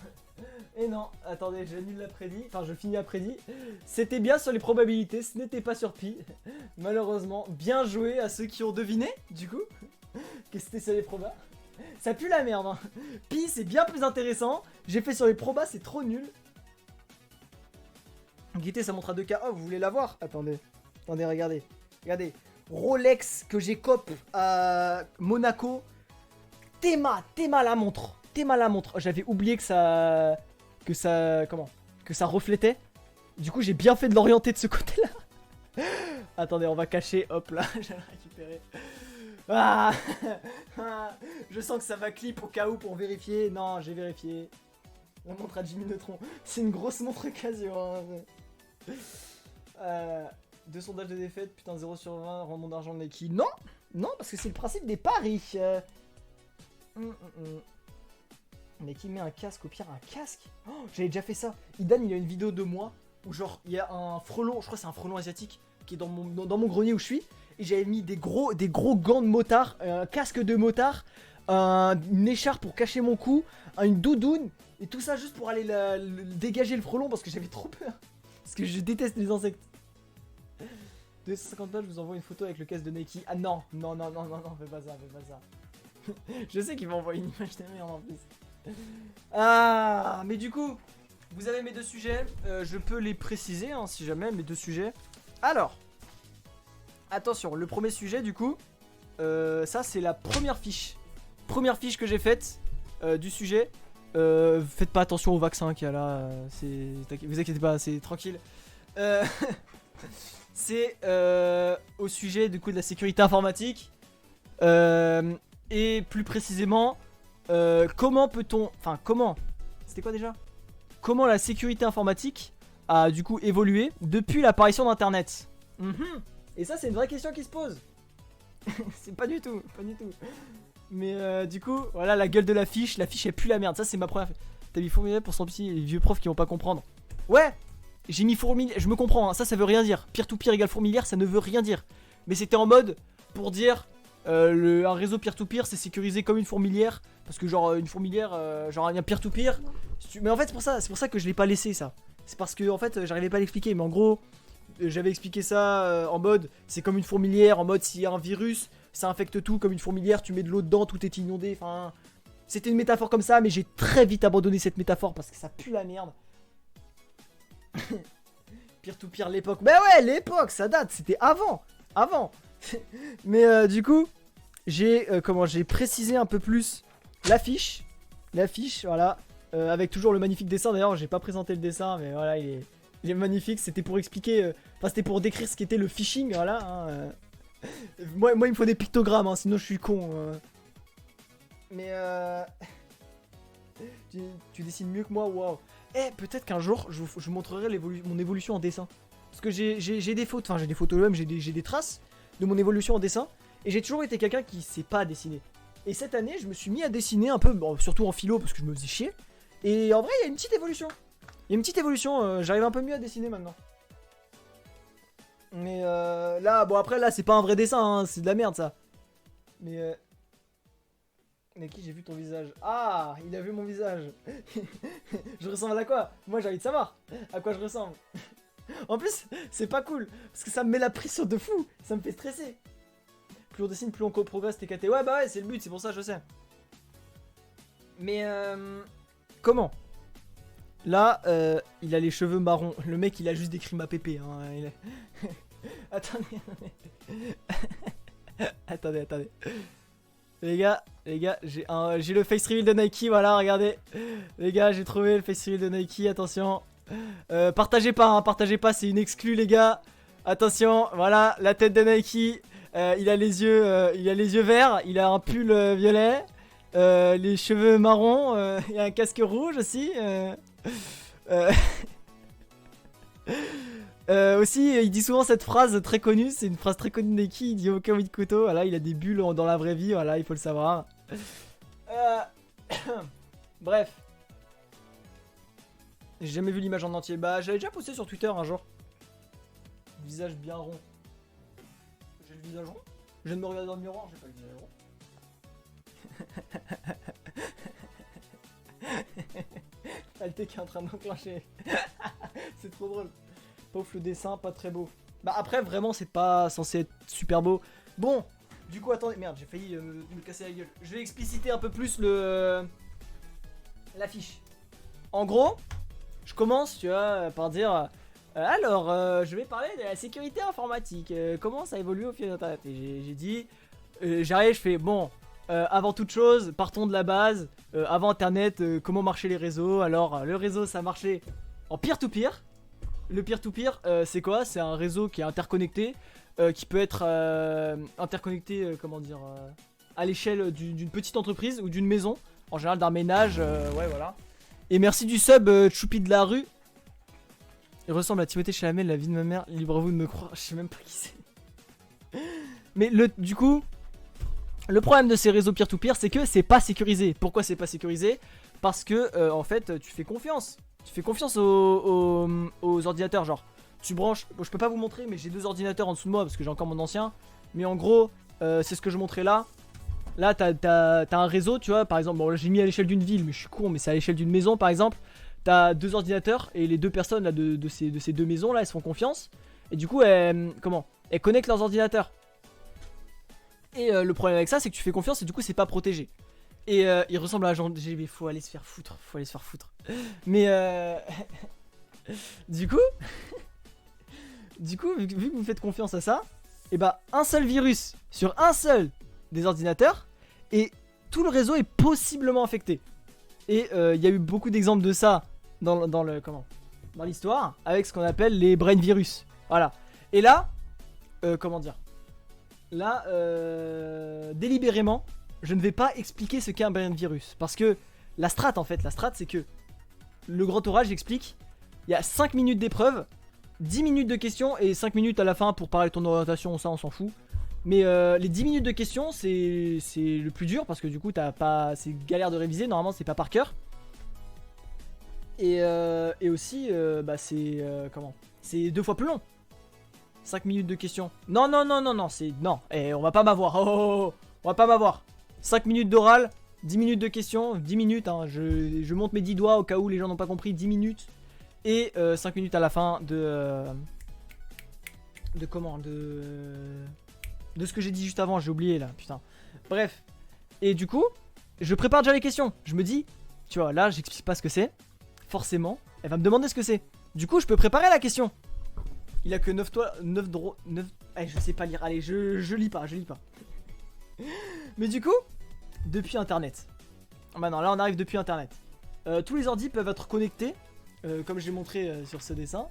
Et non, attendez, j'annule la prédit. Enfin, je finis la prédit. C'était bien sur les probabilités, ce n'était pas sur pi. Malheureusement, bien joué à ceux qui ont deviné, du coup. Que c'était sur les probas. Ça pue la merde. Hein. Pi, c'est bien plus intéressant. J'ai fait sur les probas, c'est trop nul. Guité, ça montre à 2K. Oh, vous voulez la voir? Attendez, regardez. Regardez. Rolex que j'ai cop à Monaco. Théma la montre. J'avais oublié que ça reflétait. Du coup, j'ai bien fait de l'orienter de ce côté-là. Attendez, on va cacher. Hop là, je vais le récupérer. Ah je sens que ça va clip au cas où pour vérifier. Non, j'ai vérifié. La montre à Jimmy Neutron. C'est une grosse montre Casio. Hein. 2 sondages de défaite. Putain, 0 sur 20. Rends mon argent de Nike. Non, parce que c'est le principe des paris. Mais qui met un casque, au pire un casque. Oh, j'avais déjà fait ça. Idan il a une vidéo de moi où genre il y a un frelon, je crois que c'est un frelon asiatique qui est dans mon grenier où je suis. Et j'avais mis des gros gants de motard, un casque de motard, une écharpe pour cacher mon cou, une doudoune, et tout ça juste pour aller dégager le frelon parce que j'avais trop peur. Parce que je déteste les insectes. 250 balles, je vous envoie une photo avec le casque de Nike. Ah non, non, non, non, non, non, fais pas ça, fais pas ça. Je sais qu'il va envoyer une image de merde en plus. Ah, mais du coup, vous avez mes deux sujets. Je peux les préciser hein, si jamais, mes deux sujets. Alors, attention, le premier sujet du coup, ça c'est la première fiche. Première fiche que j'ai faite du sujet. Faites pas attention au vaccin qu'il y a là. Vous inquiétez pas, c'est tranquille. C'est au sujet du coup de la sécurité informatique. Et plus précisément, comment peut-on... Enfin, comment... C'était quoi déjà? Comment la sécurité informatique a du coup évolué depuis l'apparition d'Internet. Et ça, c'est une vraie question qui se pose. C'est pas du tout, pas du tout. Mais du coup, voilà la gueule de la fiche est plus la merde. Ça, c'est ma première... T'as mis fourmilière pour son petit, les vieux profs qui vont pas comprendre. Ouais, j'ai mis fourmilière, je me comprends, hein, ça veut rien dire. Peer-to-peer égale fourmilière, ça ne veut rien dire. Mais c'était en mode pour dire... un réseau peer-to-peer c'est sécurisé comme une fourmilière. Parce que genre une fourmilière, genre un peer-to-peer. Mais en fait c'est pour ça que je l'ai pas laissé ça. C'est parce que en fait j'arrivais pas à l'expliquer. Mais en gros j'avais expliqué ça en mode c'est comme une fourmilière. En mode s'il y a un virus ça infecte tout comme une fourmilière. Tu mets de l'eau dedans, tout est inondé. Enfin c'était une métaphore comme ça. Mais j'ai très vite abandonné cette métaphore parce que ça pue la merde. Peer-to-peer l'époque. Bah ouais l'époque ça date, c'était avant. Mais du coup j'ai précisé un peu plus l'affiche, voilà, avec toujours le magnifique dessin. D'ailleurs j'ai pas présenté le dessin mais voilà il est magnifique. C'était pour expliquer, enfin c'était pour décrire ce qu'était le phishing, voilà hein, moi il me faut des pictogrammes hein, sinon je suis con mais tu dessines mieux que moi, waouh. Peut-être qu'un jour je vous montrerai mon évolution en dessin. Parce que j'ai des fautes, enfin j'ai des photos même, j'ai des traces de mon évolution en dessin. Et j'ai toujours été quelqu'un qui sait pas dessiner. Et cette année, je me suis mis à dessiner un peu, bon, surtout en philo parce que je me faisais chier. Et en vrai, il y a une petite évolution. J'arrive un peu mieux à dessiner maintenant. Mais là, bon après, là, c'est pas un vrai dessin, hein, c'est de la merde ça. Mais qui j'ai vu ton visage? Ah, il a vu mon visage. Je ressemble à quoi? Moi, j'ai envie de savoir à quoi je ressemble. En plus, c'est pas cool parce que ça me met la pression de fou. Ça me fait stresser. Plus on dessine, plus on progresse, TKT. Ouais, bah ouais, c'est le but, c'est pour ça, je sais. Mais comment? Là, il a les cheveux marrons. Le mec, il a juste décrit ma pépé. Hein. Attendez. Attendez. Les gars, j'ai le face reveal de Nike, voilà, regardez. Les gars, j'ai trouvé le face reveal de Nike, attention. Partagez pas, c'est une exclue, les gars. Attention, voilà, la tête de Nike. Il a les yeux verts, il a un pull violet, les cheveux marrons, il y a un casque rouge aussi. Aussi, il dit souvent cette phrase très connue, c'est une phrase très connue de Nike, il dit aucun oui de couteau, voilà, il a des bulles dans la vraie vie, voilà, il faut le savoir. Bref. J'ai jamais vu l'image en entier, bah j'avais déjà posté sur Twitter un jour. Visage bien rond. J'ai le visage rond? Je viens de me regarder dans le miroir, j'ai pas le visage rond. Alté qui est en train de m'enclencher. C'est trop drôle. Pauvre le dessin, pas très beau. Bah après vraiment c'est pas censé être super beau. Bon, du coup attendez, merde j'ai failli me casser la gueule. Je vais expliciter un peu plus l'affiche. En gros, je commence tu vois par dire alors je vais parler de la sécurité informatique. Comment ça évolue au fil d'internet. Et j'ai dit, j'arrive, je fais bon. Avant toute chose, partons de la base. Avant internet, comment marchaient les réseaux. Alors le réseau ça marchait en peer-to-peer. Le peer-to-peer, c'est quoi? C'est un réseau qui est interconnecté, qui peut être interconnecté, comment dire, à l'échelle d'une petite entreprise ou d'une maison, en général d'un ménage, ouais voilà. Et merci du sub, Choupi de la rue. Il ressemble à Timothée Chalamet, la vie de ma mère, libre à vous de me croire, je sais même pas qui c'est. Mais du coup, le problème de ces réseaux peer-to-peer, c'est que c'est pas sécurisé. Pourquoi c'est pas sécurisé? Parce que, en fait, tu fais confiance. Tu fais confiance aux ordinateurs, genre tu branches, bon, je peux pas vous montrer mais j'ai deux ordinateurs en dessous de moi parce que j'ai encore mon ancien. Mais en gros c'est ce que je montrais là. Là, t'as un réseau, tu vois, par exemple. Bon, là, j'ai mis à l'échelle d'une ville, mais je suis con, mais c'est à l'échelle d'une maison, par exemple. T'as 2 ordinateurs et les 2 personnes là, de ces 2 maisons là, elles se font confiance. Et du coup, elles connectent leurs ordinateurs. Et le problème avec ça, c'est que tu fais confiance et du coup, c'est pas protégé. Et il ressemble à un genre de GB, faut aller se faire foutre, Mais du coup, vu que vous faites confiance à ça, et bah un seul virus sur un seul des ordinateurs et tout le réseau est possiblement affecté. Et il y a eu beaucoup d'exemples de ça dans l'histoire avec ce qu'on appelle les brain virus. Voilà. Et là, comment dire ? Là, délibérément, je ne vais pas expliquer ce qu'est un brain virus parce que la strat c'est que le grand oral, j'explique. Il y a 5 minutes d'épreuve, 10 minutes de questions et 5 minutes à la fin pour parler de ton orientation, ça on s'en fout. Mais les 10 minutes de questions, c'est le plus dur parce que du coup, c'est galère de réviser, normalement c'est pas par cœur. Et aussi, c'est 2 fois plus long. 5 minutes de questions. Non, on va pas m'avoir. On va pas m'avoir. 5 minutes d'oral, 10 minutes de questions, 10 minutes, hein, je monte mes 10 doigts au cas où les gens n'ont pas compris, 10 minutes. Et 5 minutes à la fin de ce que j'ai dit juste avant, j'ai oublié là, putain. Bref. Et du coup, je prépare déjà les questions. Je me dis, tu vois, là, j'explique pas ce que c'est. Forcément, elle va me demander ce que c'est. Du coup, je peux préparer la question. Il a que 9 Allez, je sais pas lire. Allez, je lis pas. Mais du coup, depuis internet. Bah non, là on arrive depuis internet. Tous les ordis peuvent être connectés, comme j'ai montré sur ce dessin,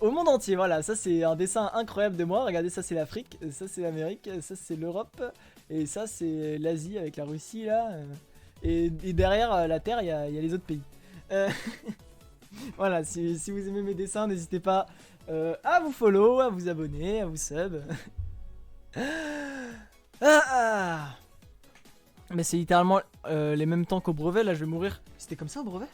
au monde entier. Voilà, ça c'est un dessin incroyable de moi. Regardez, ça c'est l'Afrique, ça c'est l'Amérique, ça c'est l'Europe, et ça c'est l'Asie avec la Russie là. Et derrière la Terre, il y a les autres pays. Voilà, si vous aimez mes dessins, n'hésitez pas à vous follow, à vous abonner, à vous sub. Mais c'est littéralement les mêmes temps qu'au brevet. Là je vais mourir. C'était comme ça au brevet?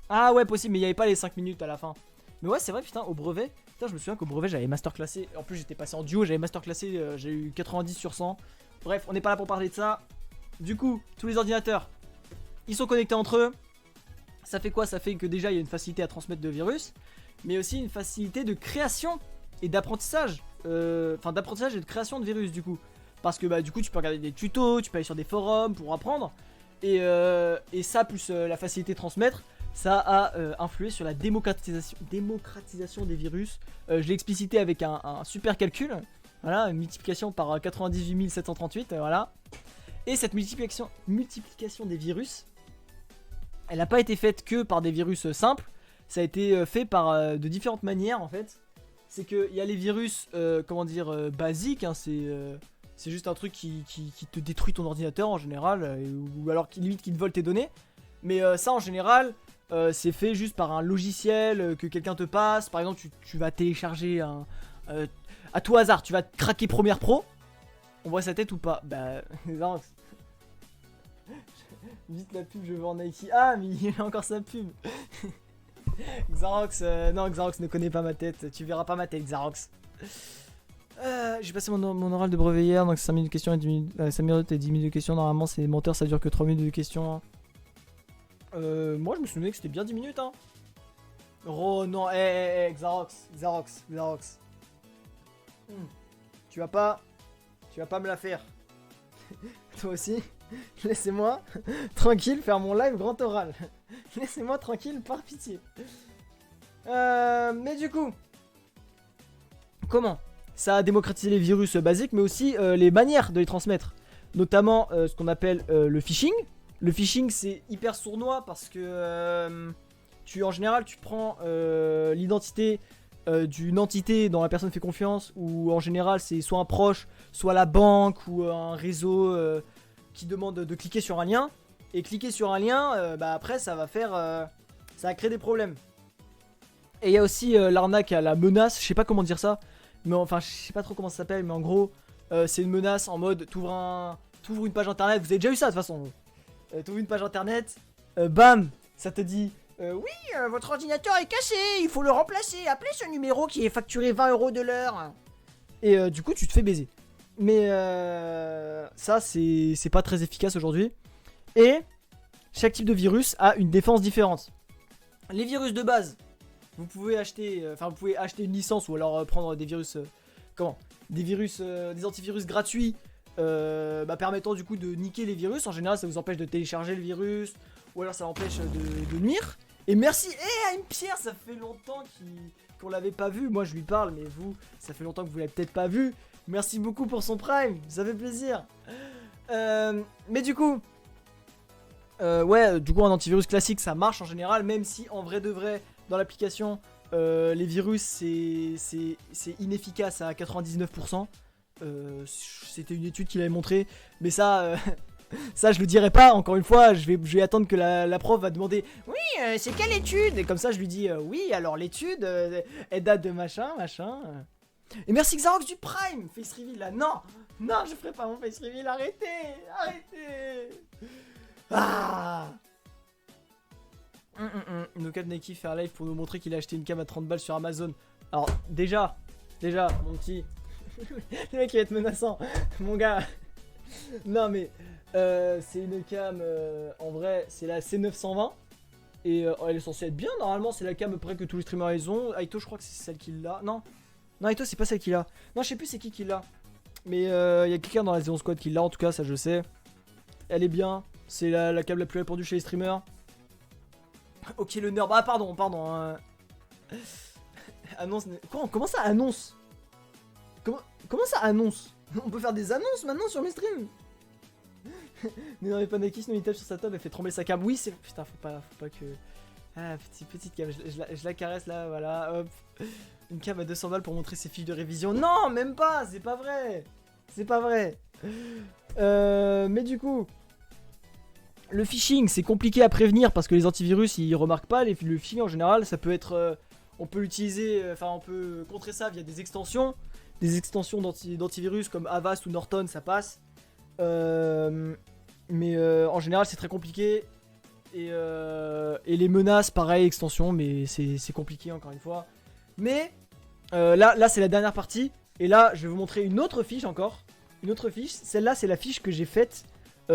Ah ouais, possible, mais il n'y avait pas les 5 minutes à la fin. Mais ouais, c'est vrai, putain, au brevet. Putain, je me souviens qu'au brevet j'avais masterclassé. En plus j'étais passé en duo, j'avais masterclassé, j'ai eu 90 sur 100. Bref, on n'est pas là pour parler de ça. Du coup, tous les ordinateurs, ils sont connectés entre eux. Ça fait quoi? Ça fait que déjà il y a une facilité à transmettre de virus, mais aussi une facilité de création et d'apprentissage. Enfin, d'apprentissage et de création de virus du coup. Parce que bah du coup tu peux regarder des tutos, tu peux aller sur des forums pour apprendre. Et ça plus la facilité de transmettre, ça a influé sur la démocratisation des virus. Je l'ai explicité avec un super calcul. Voilà, une multiplication par 98 738, voilà. Et cette multiplication des virus, elle n'a pas été faite que par des virus simples. Ça a été fait par de différentes manières en fait. C'est qu'il y a les virus, basiques, hein, c'est juste un truc qui te détruit ton ordinateur en général, ou alors limite qui te vole tes données. Mais ça en général, c'est fait juste par un logiciel que quelqu'un te passe. Par exemple, tu vas télécharger à tout hasard, tu vas craquer Premiere Pro. On voit sa tête ou pas? Bah, non. Vite la pub, je veux en Nike. Ah, mais il a encore sa pub. Xarox, non, Xarox ne connaît pas ma tête. Tu verras pas ma tête, Xarox. J'ai passé mon oral de brevet hier, donc 5 minutes de questions et 10 minutes, 5 minutes et 10 minutes de questions. Normalement, c'est menteur, ça dure que 3 minutes de questions. Hein. Moi, je me souvenais que c'était bien 10 minutes. Hein. Oh non, Xarox. Tu vas pas me la faire. Toi aussi. Laissez-moi tranquille faire mon live grand oral. Laissez-moi tranquille par pitié. Mais du coup, comment ça a démocratisé les virus basiques, mais aussi les manières de les transmettre. Notamment ce qu'on appelle le phishing. Le phishing, c'est hyper sournois parce que en général, tu prends l'identité d'une entité dont la personne fait confiance, ou en général, c'est soit un proche, soit la banque ou un réseau qui demande de cliquer sur un lien. Et cliquer sur un lien, après, ça va créer des problèmes. Et il y a aussi l'arnaque à la menace, je sais pas comment dire ça. Mais enfin, je sais pas trop comment ça s'appelle, mais en gros, c'est une menace en mode t'ouvres une page internet, vous avez déjà eu ça de toute façon. T'ouvres une page internet, bam, ça te dit oui, votre ordinateur est cassé, il faut le remplacer, appelez ce numéro qui est facturé 20 € de l'heure. Et du coup, tu te fais baiser. Mais ça, c'est pas très efficace aujourd'hui. Et chaque type de virus a une défense différente. Les virus de base, vous pouvez acheter, vous pouvez acheter une licence ou alors prendre des virus, des antivirus gratuits, permettant du coup de niquer les virus. En général, ça vous empêche de télécharger le virus, ou alors ça empêche de nuire. Et merci, Aim Pierre, ça fait longtemps qu'on l'avait pas vu. Moi, je lui parle, mais vous, ça fait longtemps que vous l'avez peut-être pas vu. Merci beaucoup pour son prime, ça fait plaisir. Mais du coup, un antivirus classique, ça marche en général, même si en vrai de vrai, dans l'application, les virus, c'est inefficace à 99%. C'était une étude qui l'avait montré, mais ça, ça je le dirai pas. Encore une fois, je vais attendre que la prof va demander oui, c'est quelle étude, et comme ça je lui dis oui, alors l'étude elle date de machin. Et merci Xarox du Prime. Face reveal là, non, je ferai pas mon face reveal, arrêtez. Nokat Nike fait un live pour nous montrer qu'il a acheté une cam à 30 balles sur Amazon. Alors déjà mon petit le mec il va être menaçant, mon gars. Non mais c'est une cam, en vrai c'est la C920. Et elle est censée être bien, normalement c'est la cam à peu près que tous les streamers ils ont. Aito je crois que c'est celle qui l'a, non Aito c'est pas celle qui l'a. Non je sais plus c'est qui l'a. Mais il y a quelqu'un dans la Zone Squad qui l'a, en tout cas ça je sais. Elle est bien, c'est la cam la plus répandue chez les streamers. Ok le nerd, pardon. Annonce, comment ça annonce? Comment ça annonce? On peut faire des annonces maintenant sur mes streams. Non mais Panakis, non il tape sur sa table, elle fait trembler sa cam. Oui c'est... Putain faut pas que... Ah petite cam, je la caresse là, voilà, hop. Une cam à 200 balles pour montrer ses fiches de révision. Non même pas, c'est pas vrai. Mais du coup... Le phishing c'est compliqué à prévenir parce que les antivirus ils remarquent pas. Le phishing en général ça peut être... on peut l'utiliser, on peut contrer ça via des extensions. Des extensions d'antivirus comme Avast ou Norton ça passe. Mais en général c'est très compliqué. Et les menaces pareil extension, mais c'est compliqué encore une fois. Mais là c'est la dernière partie. Et là je vais vous montrer une autre fiche encore. Une autre fiche, celle-là c'est la fiche que j'ai faite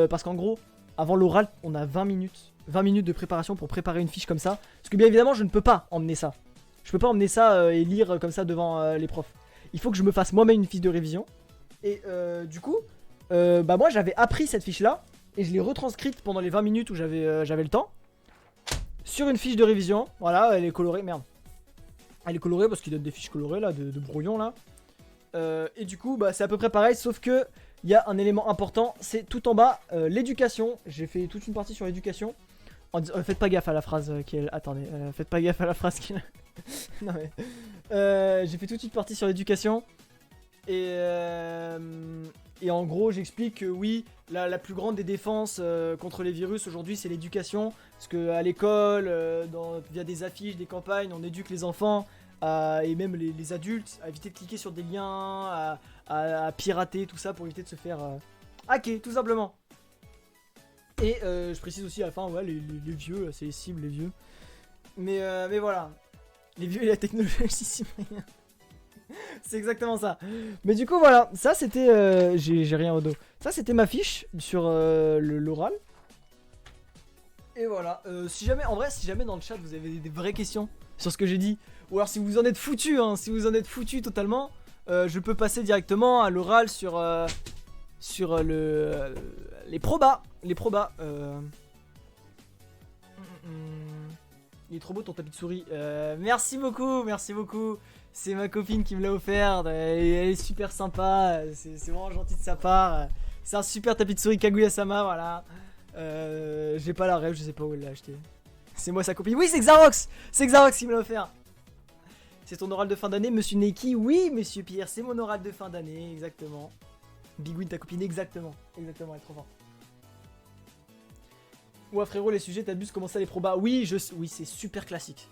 parce qu'en gros avant l'oral on a 20 minutes de préparation pour préparer une fiche comme ça. Parce que bien évidemment je ne peux pas emmener ça. Je peux pas emmener ça et lire comme ça devant les profs. Il faut que je me fasse moi-même une fiche de révision. Et du coup moi j'avais appris cette fiche là. Et je l'ai retranscrite pendant les 20 minutes où j'avais le temps. Sur une fiche de révision. Voilà, elle est colorée, merde. Elle est colorée parce qu'il donne des fiches colorées là, de brouillon là. Et du coup c'est à peu près pareil. Sauf que il y a un élément important. C'est tout en bas, l'éducation. J'ai fait toute une partie sur l'éducation. Faites pas gaffe à la phrase qu'elle... Attendez, faites pas gaffe à la phrase qu'elle... Non mais... j'ai fait toute une partie sur l'éducation. Et en gros j'explique que oui, la plus grande des défenses contre les virus aujourd'hui c'est l'éducation. Parce que à l'école, via des affiches, des campagnes, on éduque les enfants et même les adultes à éviter de cliquer sur des liens, à pirater, tout ça pour éviter de se faire hacker tout simplement. Et je précise aussi à la fin, ouais, les vieux, c'est les cibles, les vieux. Mais voilà, les vieux et la technologie cyprien. C'est exactement ça. Mais du coup voilà, ça c'était... j'ai rien au dos. Ça c'était ma fiche sur l'oral. Et voilà, si jamais dans le chat vous avez des vraies questions sur ce que j'ai dit, ou alors si vous en êtes foutu, totalement, je peux passer directement à l'oral sur les probas. Il est trop beau ton tapis de souris. Merci beaucoup. C'est ma copine qui me l'a offert. Elle est super sympa. C'est vraiment gentil de sa part. C'est un super tapis de souris Kaguya-sama, voilà. J'ai pas la rêve, je sais pas où elle l'a acheté. C'est moi sa copine. Oui, c'est Xarox qui me l'a offert. C'est ton oral de fin d'année, monsieur Neki. Oui, monsieur Pierre, c'est mon oral de fin d'année, exactement. Big Win, ta copine, exactement. Elle est trop forte. Ouais, frérot, les sujets, t'abuses, comment ça les probas? Oui, oui, c'est super classique.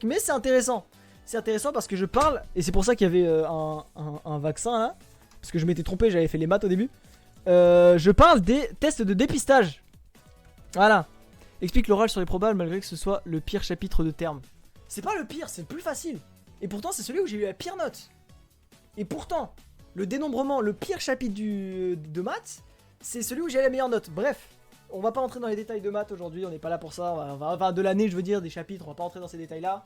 Mais c'est intéressant. C'est intéressant parce que je parle, et c'est pour ça qu'il y avait un vaccin là. Parce que je m'étais trompé, j'avais fait les maths au début. Je parle des tests de dépistage. Voilà. Explique l'oral sur les probas malgré que ce soit le pire chapitre de termes. C'est pas le pire, c'est le plus facile. Et pourtant, c'est celui où j'ai eu la pire note. Et pourtant, le dénombrement, le pire chapitre de maths, c'est celui où j'ai la meilleure note. Bref, on va pas entrer dans les détails de maths aujourd'hui, on n'est pas là pour ça. Enfin, de l'année, je veux dire, des chapitres, on va pas entrer dans ces détails-là.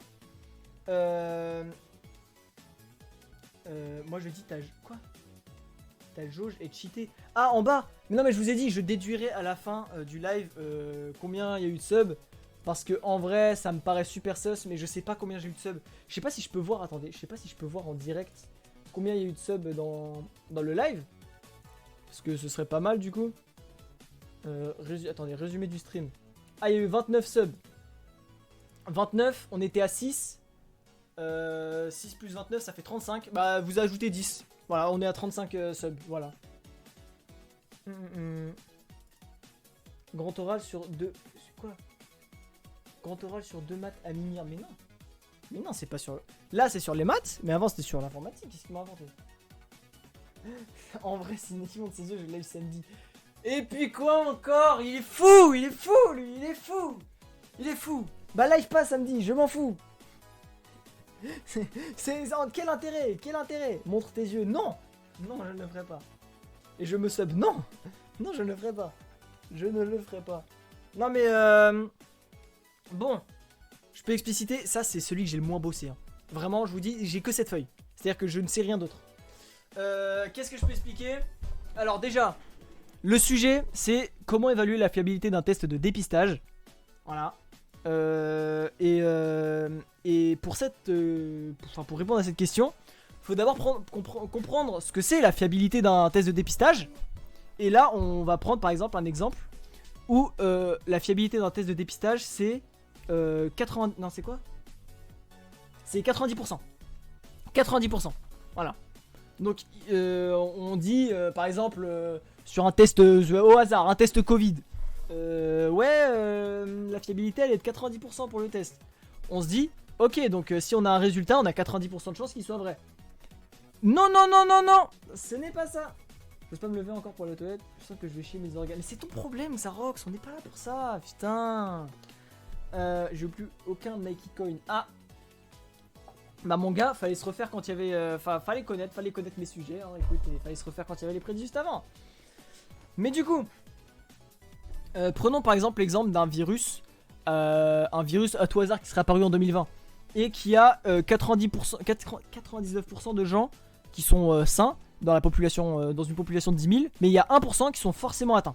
Moi je dis, quoi? Ta jauge est cheatée. Ah, en bas. Mais non, mais je vous ai dit, je déduirai à la fin du live combien il y a eu de subs. Parce que en vrai, ça me paraît super sus, mais je sais pas combien j'ai eu de subs. Je sais pas si je peux voir, attendez, je sais pas si je peux voir en direct combien il y a eu de subs dans le live. Parce que ce serait pas mal du coup. Attendez, résumé du stream. Ah, il y a eu 29 subs. 29, on était à 6. 6 plus 29, ça fait 35. Bah, vous ajoutez 10. Voilà, on est à 35 subs, voilà. Grand oral sur 2... Quoi? Grand oral sur 2 maths à Mimir, mais non. Mais non, c'est pas sur... Là, c'est sur les maths, mais avant, c'était sur l'informatique. Qu'est-ce qu'il m'a inventé? En vrai, si Neti monte ses yeux, je l'ai eu samedi. Et puis quoi encore? Il est fou, lui, il est fou. Il est fou. Bah, live pas samedi, je m'en fous. Quel intérêt? Quel intérêt? Montre tes yeux. Non. Non, je ne le ferai pas. Et je me sub. Non. Non, je ne le ferai pas. Je ne le ferai pas. Non, mais bon. Je peux expliciter. Ça, c'est celui que j'ai le moins bossé. Hein. Vraiment, je vous dis, j'ai que cette feuille. C'est-à-dire que je ne sais rien d'autre. Qu'est-ce que je peux expliquer? Alors, déjà, le sujet, c'est comment évaluer la fiabilité d'un test de dépistage. Voilà. Et pour pour répondre à cette question, il faut d'abord comprendre ce que c'est la fiabilité d'un test de dépistage. Et là, on va prendre par exemple un exemple où la fiabilité d'un test de dépistage, c'est 80... Non, c'est quoi? C'est 90%. 90%. Voilà. Donc, on dit, par exemple, sur un test au hasard, un test Covid. La fiabilité elle est de 90% pour le test. On se dit, ok, donc si on a un résultat, on a 90% de chance qu'il soit vrai. Non, non, non, non, non, ce n'est pas ça. Je peux pas me lever encore pour la toilette. Je sens que je vais chier mes organes. Mais c'est ton problème, Xarox, on n'est pas là pour ça, putain. J'ai plus aucun Nike Coin. Ah, bah mon gars, fallait se refaire quand il y avait... fallait connaître mes sujets, hein, écoute, fallait se refaire quand il y avait les prédits juste avant. Mais du coup... prenons par exemple l'exemple d'un virus, un virus à tout hasard qui serait apparu en 2020 et qui a 99% de gens qui sont sains dans la population, dans une population de 10 000, mais il y a 1% qui sont forcément atteints.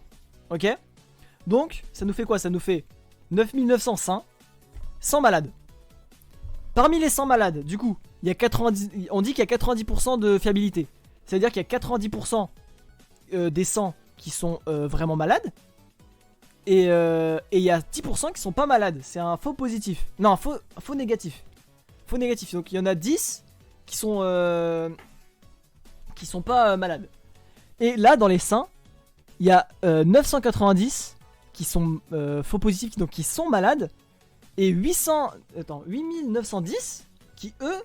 Ok? Donc ça nous fait quoi? Ça nous fait 9900 sains, 100 malades. Parmi les 100 malades, du coup, il y a 90, on dit qu'il y a 90% de fiabilité. C'est-à-dire qu'il y a 90% des 100 qui sont vraiment malades. Et il y a 10% qui sont pas malades. C'est un faux positif. Non, faux négatif. Faux négatif. Donc il y en a 10 qui sont pas malades. Et là, dans les sains, il y a 990 qui sont faux positifs, donc qui sont malades. Et 8910 qui, eux,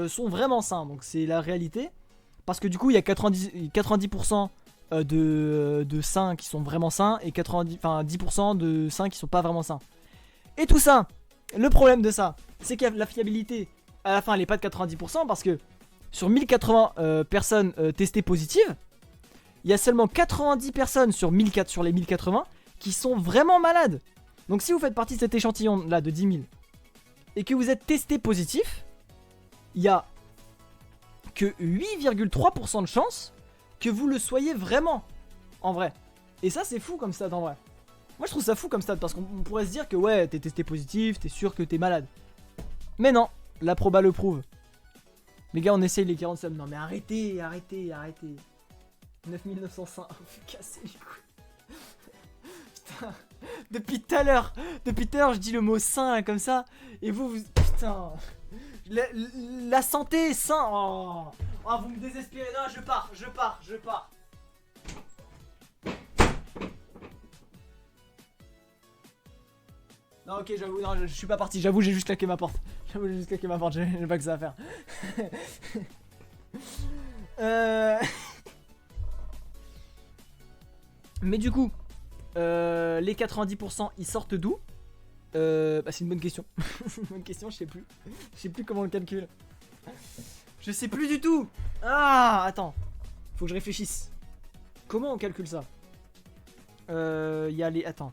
sont vraiment sains. Donc c'est la réalité. Parce que du coup, il y a 90% de sains qui sont vraiment sains et 10% de sains qui sont pas vraiment sains. Et tout ça, le problème de ça, c'est que la fiabilité, à la fin, elle est pas de 90% parce que sur 1080 personnes testées positives, il y a seulement 90 personnes sur les 1080 qui sont vraiment malades. Donc si vous faites partie de cet échantillon là de 10 000 et que vous êtes testé positif, il y a que 8,3% de chance que vous le soyez vraiment, en vrai. Et ça c'est fou comme stat en vrai. Moi je trouve ça fou comme stat parce qu'on pourrait se dire que ouais, t'es testé positif, t'es sûr que t'es malade. Mais non, la proba le prouve. Les gars, on essaye les 40 subs. Non mais arrêtez. 9905, cassez les couilles. Putain, depuis tout à l'heure, je dis le mot sain là, comme ça, et vous putain, la santé est sain. Oh, vous me désespérez. Non, je pars. Non, ok, j'avoue, non, je suis pas parti. J'avoue, j'ai juste claqué ma porte. J'ai pas que ça à faire. Mais du coup, les 90% ils sortent d'où? C'est une bonne question. C'est une bonne question, je sais plus. Je sais plus comment on le calcule. Je sais plus du tout. Ah, attends. Faut que je réfléchisse. Comment on calcule ça? Il y a les... Attends.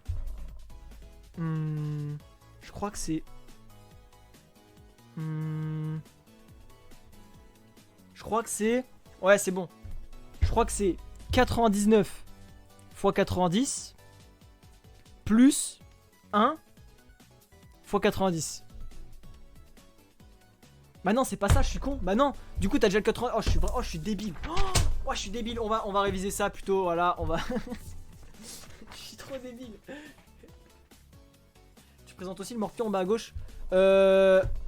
Je crois que c'est... Je crois que c'est... Ouais, c'est bon. Je crois que c'est 99 fois 90 plus 1 fois 90. Bah non, c'est pas ça, je suis con. Bah non. Du coup, t'as déjà le 80... Oh, je suis débile. Oh, je suis débile. On va réviser ça plutôt. Voilà, on va... Je suis trop débile. Tu présentes aussi le morpion en bas à gauche.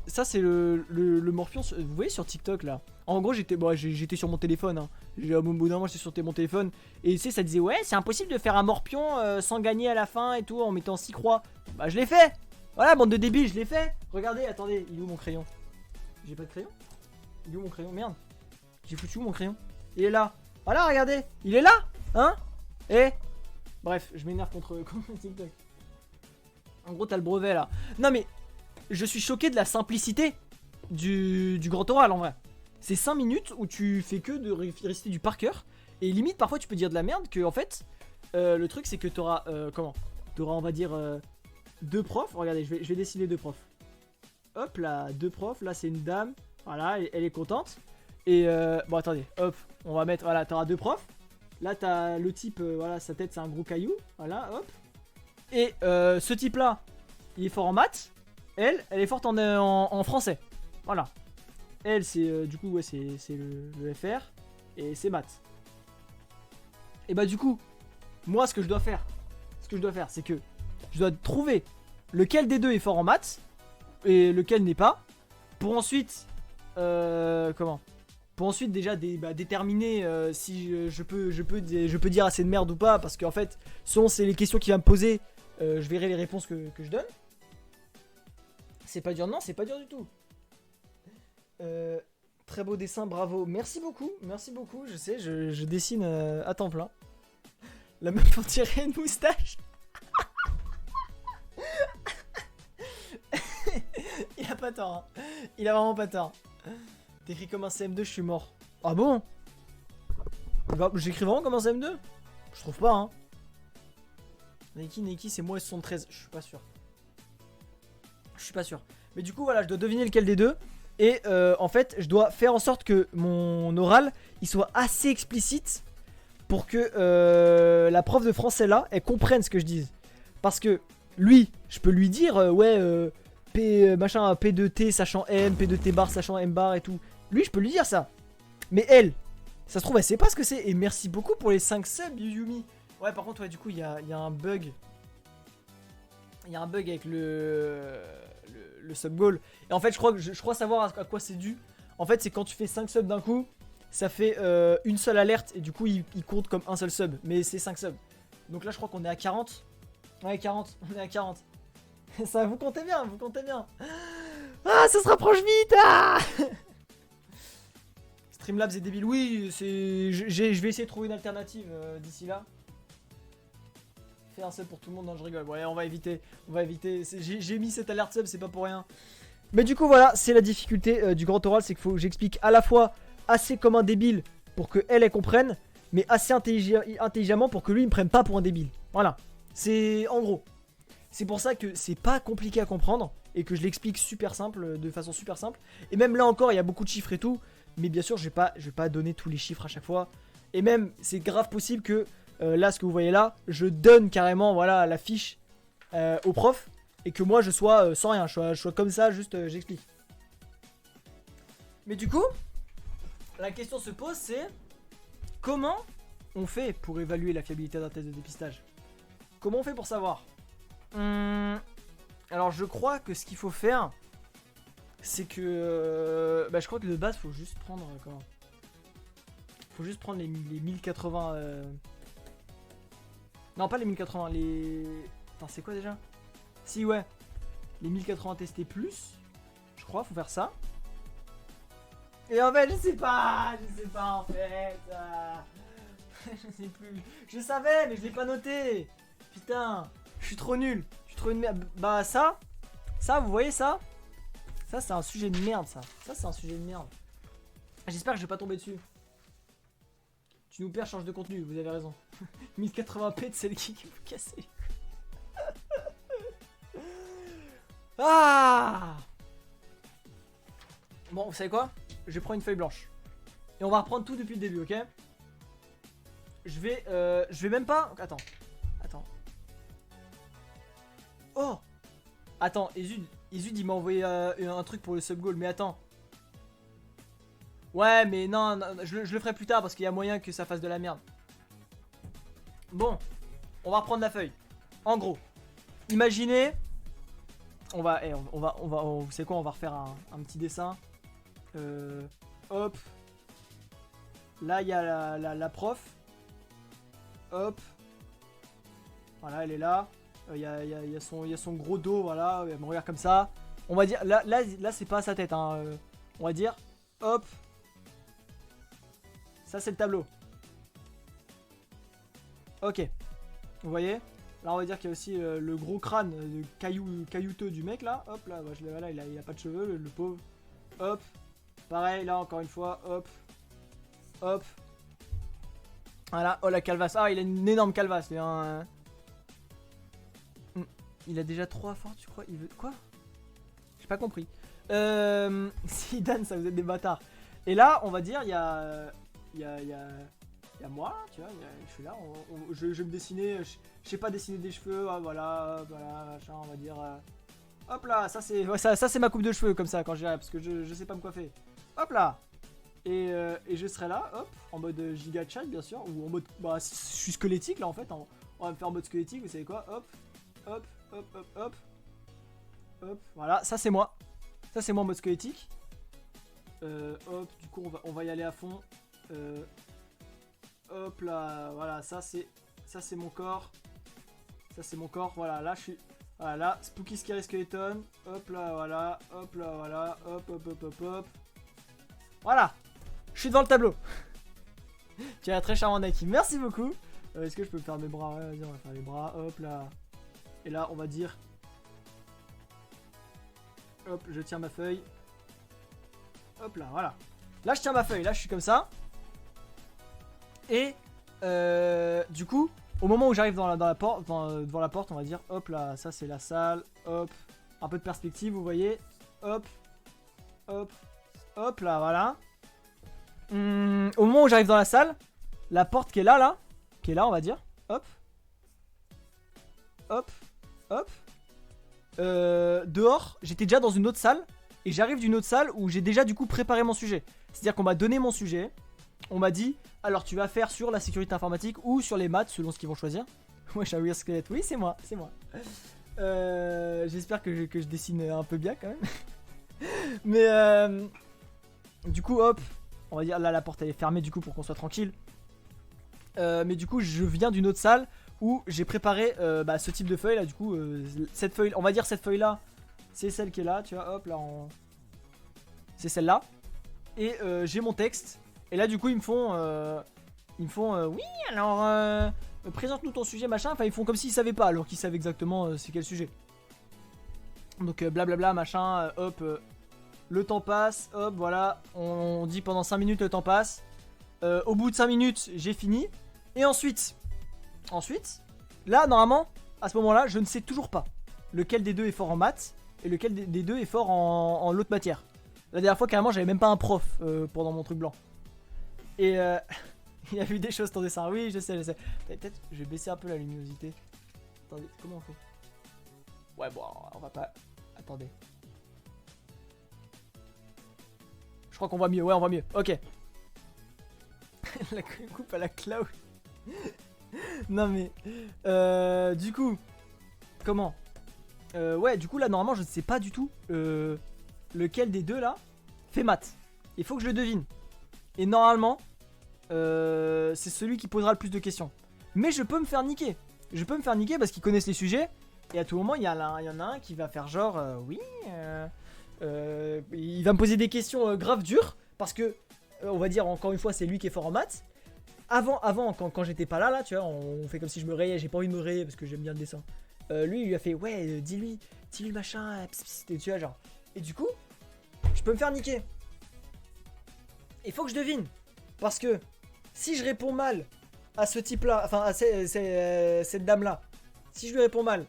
Ça c'est le morpion, vous voyez sur TikTok là. En gros j'étais sur mon téléphone hein. Au bout d'un moment j'étais sur mon téléphone. Et tu sais ça disait ouais c'est impossible de faire un morpion sans gagner à la fin et tout en mettant 6 croix. Bah je l'ai fait. Voilà bande de débiles, je l'ai fait. Regardez, attendez, il est où mon crayon? J'ai pas de crayon. Il est où mon crayon? Merde. J'ai foutu où mon crayon? Il est là. Voilà regardez, il est là. Hein? Et bref, je m'énerve contre TikTok. En gros t'as le brevet là. Non mais je suis choqué de la simplicité du grand oral en vrai. C'est 5 minutes où tu fais que de réciter du par cœur. Et limite parfois tu peux dire de la merde que en fait le truc c'est que t'auras t'auras on va dire 2 profs. Regardez je vais dessiner 2 profs. Hop là 2 profs. Là c'est une dame. Voilà elle est contente. Et bon attendez hop on va mettre voilà t'auras 2 profs. Là t'as le type voilà sa tête c'est un gros caillou. Voilà hop. Et ce type là il est fort en maths. Elle est forte en français. Voilà. Elle, c'est du coup, ouais, c'est le FR. Et c'est maths. Et bah, du coup, moi, ce que je dois faire, c'est que je dois trouver lequel des deux est fort en maths et lequel n'est pas. Pour ensuite, pour ensuite, déjà, déterminer si je peux dire assez de merde ou pas. Parce qu'en fait, selon c'est les questions qu'il va me poser, je verrai les réponses que je donne. C'est pas dur, non, c'est pas dur du tout. Très beau dessin, bravo. Merci beaucoup, je sais, je dessine à temps plein. La meuf on dirait une moustache. Il a pas tort, hein. Il a vraiment pas tort. T'écris comme un CM2, je suis mort. Ah bon? Bah, j'écris vraiment comme un CM2? Je trouve pas, hein. Neki, c'est moi 73, je suis pas sûr. Je suis pas sûr. Mais du coup voilà je dois deviner lequel des deux. Et en fait je dois faire en sorte que mon oral il soit assez explicite pour que la prof de français là elle comprenne ce que je dis. Parce que lui je peux lui dire ouais P machin P2T sachant M, P2T bar sachant M bar et tout. Lui je peux lui dire ça. Mais elle, ça se trouve elle sait pas ce que c'est. Et merci beaucoup pour les 5 subs Yumi. Ouais par contre ouais du coup il y a un bug. Il y a un bug avec le sub goal. Et en fait je crois savoir à quoi c'est dû. En fait c'est quand tu fais 5 subs d'un coup, ça fait une seule alerte. Et du coup il compte comme un seul sub. Mais c'est 5 subs. Donc là je crois qu'on est à 40. Ouais 40, on est à 40. Ça vous comptez bien, Ah ça se rapproche vite ah. Streamlabs est débile. Oui je vais essayer de trouver une alternative d'ici là. Fais un sub pour tout le monde, non je rigole. Ouais on va éviter. J'ai mis cette alerte sub, c'est pas pour rien. Mais du coup voilà, c'est la difficulté du grand oral. C'est qu'il faut que j'explique à la fois assez comme un débile pour que elle comprenne, mais assez intelligemment pour que lui il me prenne pas pour un débile. Voilà, c'est en gros. C'est pour ça que c'est pas compliqué à comprendre et que je l'explique super simple, de façon super simple. Et même là encore il y a beaucoup de chiffres et tout. Mais bien sûr je vais pas donner tous les chiffres à chaque fois. Et même c'est grave possible que là ce que vous voyez là, je donne carrément voilà la fiche au prof. Et que moi je sois sans rien, je sois comme ça, juste j'explique. Mais du coup, la question se pose c'est comment on fait pour évaluer la fiabilité d'un test de dépistage? Comment on fait pour savoir? Alors je crois que ce qu'il faut faire, c'est que je crois que de base faut juste prendre comment? Faut juste prendre les 1080 non pas les 1080, les... Attends c'est quoi déjà? Si ouais, les 1080 testés plus, je crois, faut faire ça. Et en fait je sais pas en fait je sais plus. Je savais mais je l'ai pas noté. Putain, je suis trop nul. Bah ça vous voyez ça? Ça c'est un sujet de merde ça. Ça c'est un sujet de merde. J'espère que je vais pas tomber dessus. Tu nous perds, change de contenu, vous avez raison. 1080p de celle qui vous casser. Ah. Bon, vous savez quoi? Je prends une feuille blanche. Et on va reprendre tout depuis le début, ok? Je vais même pas... Attends. Oh. Attends, Ezud, il m'a envoyé un truc pour le sub goal, mais attends. Ouais, mais non, je le ferai plus tard parce qu'il y a moyen que ça fasse de la merde. Bon, on va reprendre la feuille. En gros, imaginez... vous savez quoi, on va refaire un petit dessin. Hop. Là, il y a la prof. Hop. Voilà, elle est là. Il y a son gros dos, voilà. Elle me regarde comme ça. On va dire, là c'est pas sa tête, hein. On va dire, hop. Ça, c'est le tableau. Ok. Vous voyez? Là, on va dire qu'il y a aussi le gros crâne caillouteux du mec, là. Hop, là, voilà, il a pas de cheveux, le pauvre. Hop. Pareil, là, encore une fois. Hop. Hop. Voilà. Oh, la calvasse. Ah, il a une énorme calvasse. Il a déjà 3 fortes, tu crois? Il veut... Quoi? J'ai pas compris. Si, Dan, ça vous êtes des bâtards. Et là, on va dire, il y a moi, tu vois, je suis là, je vais me dessiner, je sais pas dessiner des cheveux, voilà, machin, on va dire, hop là, ça c'est ma coupe de cheveux comme ça quand j'irai, parce que je sais pas me coiffer, hop là, et je serai là, hop, en mode giga chat bien sûr, ou en mode, bah je suis squelettique là en fait, on va me faire en mode squelettique, vous savez quoi, hop, hop, hop, hop, hop, hop, voilà, ça c'est moi en mode squelettique, hop, du coup on va y aller à fond, hop là, voilà, ça c'est mon corps. Ça c'est mon corps, voilà, là je suis... Voilà, là, Spooky Scary Skeleton. Hop là, voilà, hop là, voilà, hop, hop, hop, hop, hop. Voilà, je suis devant le tableau. Tu es très charmant, Nike, merci beaucoup. Est-ce que je peux faire mes bras? Ouais, vas-y, on va faire les bras, hop là. Et là, on va dire... Hop, je tiens ma feuille. Hop là, voilà. Là, je tiens ma feuille, là, je suis comme ça. Et du coup, au moment où j'arrive devant la porte, on va dire, hop là, ça c'est la salle, hop, un peu de perspective, vous voyez, hop, hop, hop là, voilà. Au moment où j'arrive dans la salle, la porte qui est là, on va dire, hop, hop, hop. Dehors, j'étais déjà dans une autre salle, et j'arrive d'une autre salle où j'ai déjà du coup préparé mon sujet. C'est-à-dire qu'on m'a donné mon sujet. On m'a dit, alors tu vas faire sur la sécurité informatique ou sur les maths, selon ce qu'ils vont choisir. Moi, je suis un weird squelette. Oui, c'est moi, c'est moi. J'espère que je dessine un peu bien quand même. Mais du coup, hop, on va dire, là la porte elle est fermée du coup pour qu'on soit tranquille. Mais du coup, je viens d'une autre salle où j'ai préparé ce type de feuille là. Du coup, cette feuille, on va dire cette feuille là, c'est celle qui est là, tu vois, hop là, c'est celle-là. Et j'ai mon texte. Et là du coup ils me font oui alors présente-nous ton sujet machin. Enfin ils font comme s'ils savaient pas alors qu'ils savaient exactement c'est quel sujet. Donc blablabla machin, hop, le temps passe, hop voilà, on dit pendant 5 minutes le temps passe. Au bout de 5 minutes j'ai fini. Et ensuite, là normalement à ce moment là je ne sais toujours pas lequel des deux est fort en maths et lequel des deux est fort en l'autre matière. La dernière fois carrément j'avais même pas un prof pendant mon truc blanc. Et il y a eu des choses ton dessin. Oui, je sais. Peut-être je vais baisser un peu la luminosité. Attendez, comment on fait? Ouais, bon, on va pas... Attendez. Je crois qu'on voit mieux. Ouais, on voit mieux. Ok. La coupe à la cloud. Non mais... du coup... Comment? Ouais, du coup, là, normalement, je ne sais pas du tout lequel des deux, là, fait maths. Il faut que je le devine. Et normalement, c'est celui qui posera le plus de questions. Mais je peux me faire niquer. Parce qu'ils connaissent les sujets. Et à tout moment, il y en a un qui va faire genre, oui, il va me poser des questions grave dures. Parce que, on va dire encore une fois, c'est lui qui est fort en maths. Avant quand j'étais pas là, tu vois, on fait comme si je me rayais. J'ai pas envie de me rayer parce que j'aime bien le dessin. Lui, il lui a fait, ouais, dis-lui machin, tu vois, genre. Et du coup, je peux me faire niquer. Il faut que je devine. Parce que Si je réponds mal à ce type-là, enfin à cette dame-là, si je lui réponds mal,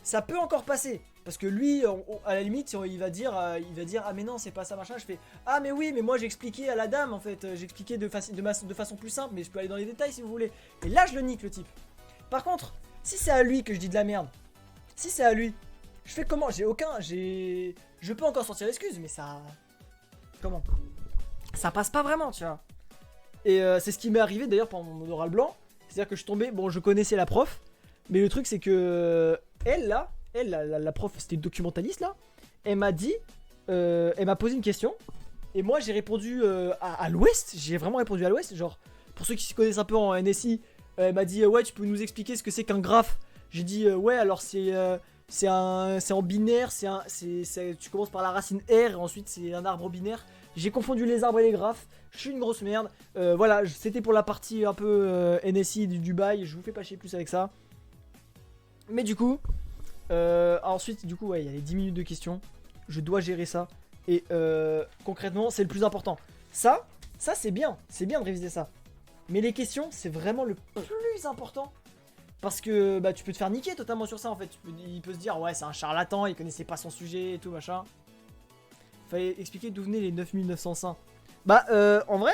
ça peut encore passer. Parce que lui, à la limite, il va dire ah mais non, c'est pas ça machin. Je fais ah mais oui, mais moi j'ai expliqué à la dame en fait, j'ai expliqué de façon plus simple, mais je peux aller dans les détails si vous voulez. Et là, je le nique le type. Par contre, si c'est à lui que je dis de la merde, si c'est à lui, je fais comment? Je peux encore sortir l'excuse, mais ça, comment? Ça passe pas vraiment, tu vois. Et c'est ce qui m'est arrivé d'ailleurs pendant mon oral blanc. C'est-à-dire que je tombais, bon, je connaissais la prof, mais le truc c'est que elle là, la prof, c'était une documentaliste là, elle m'a dit, elle m'a posé une question, et moi j'ai répondu à l'ouest, j'ai vraiment répondu à l'ouest, genre, pour ceux qui se connaissent un peu en NSI, elle m'a dit, ouais, tu peux nous expliquer ce que c'est qu'un graphe? J'ai dit, ouais, alors c'est en binaire, tu commences par la racine R, et ensuite c'est un arbre binaire. J'ai confondu les arbres et les graphes, je suis une grosse merde. Voilà, c'était pour la partie un peu NSI du bail, je vous fais pas chier plus avec ça. Mais du coup, ensuite, du coup, ouais, il y a les 10 minutes de questions. Je dois gérer ça. Et concrètement, c'est le plus important. Ça c'est bien de réviser ça. Mais les questions, c'est vraiment le plus important. Parce que bah, tu peux te faire niquer totalement sur ça en fait. Il peut se dire, ouais, c'est un charlatan, il connaissait pas son sujet et tout machin. Fallait expliquer d'où venaient les 9905. Bah, en vrai,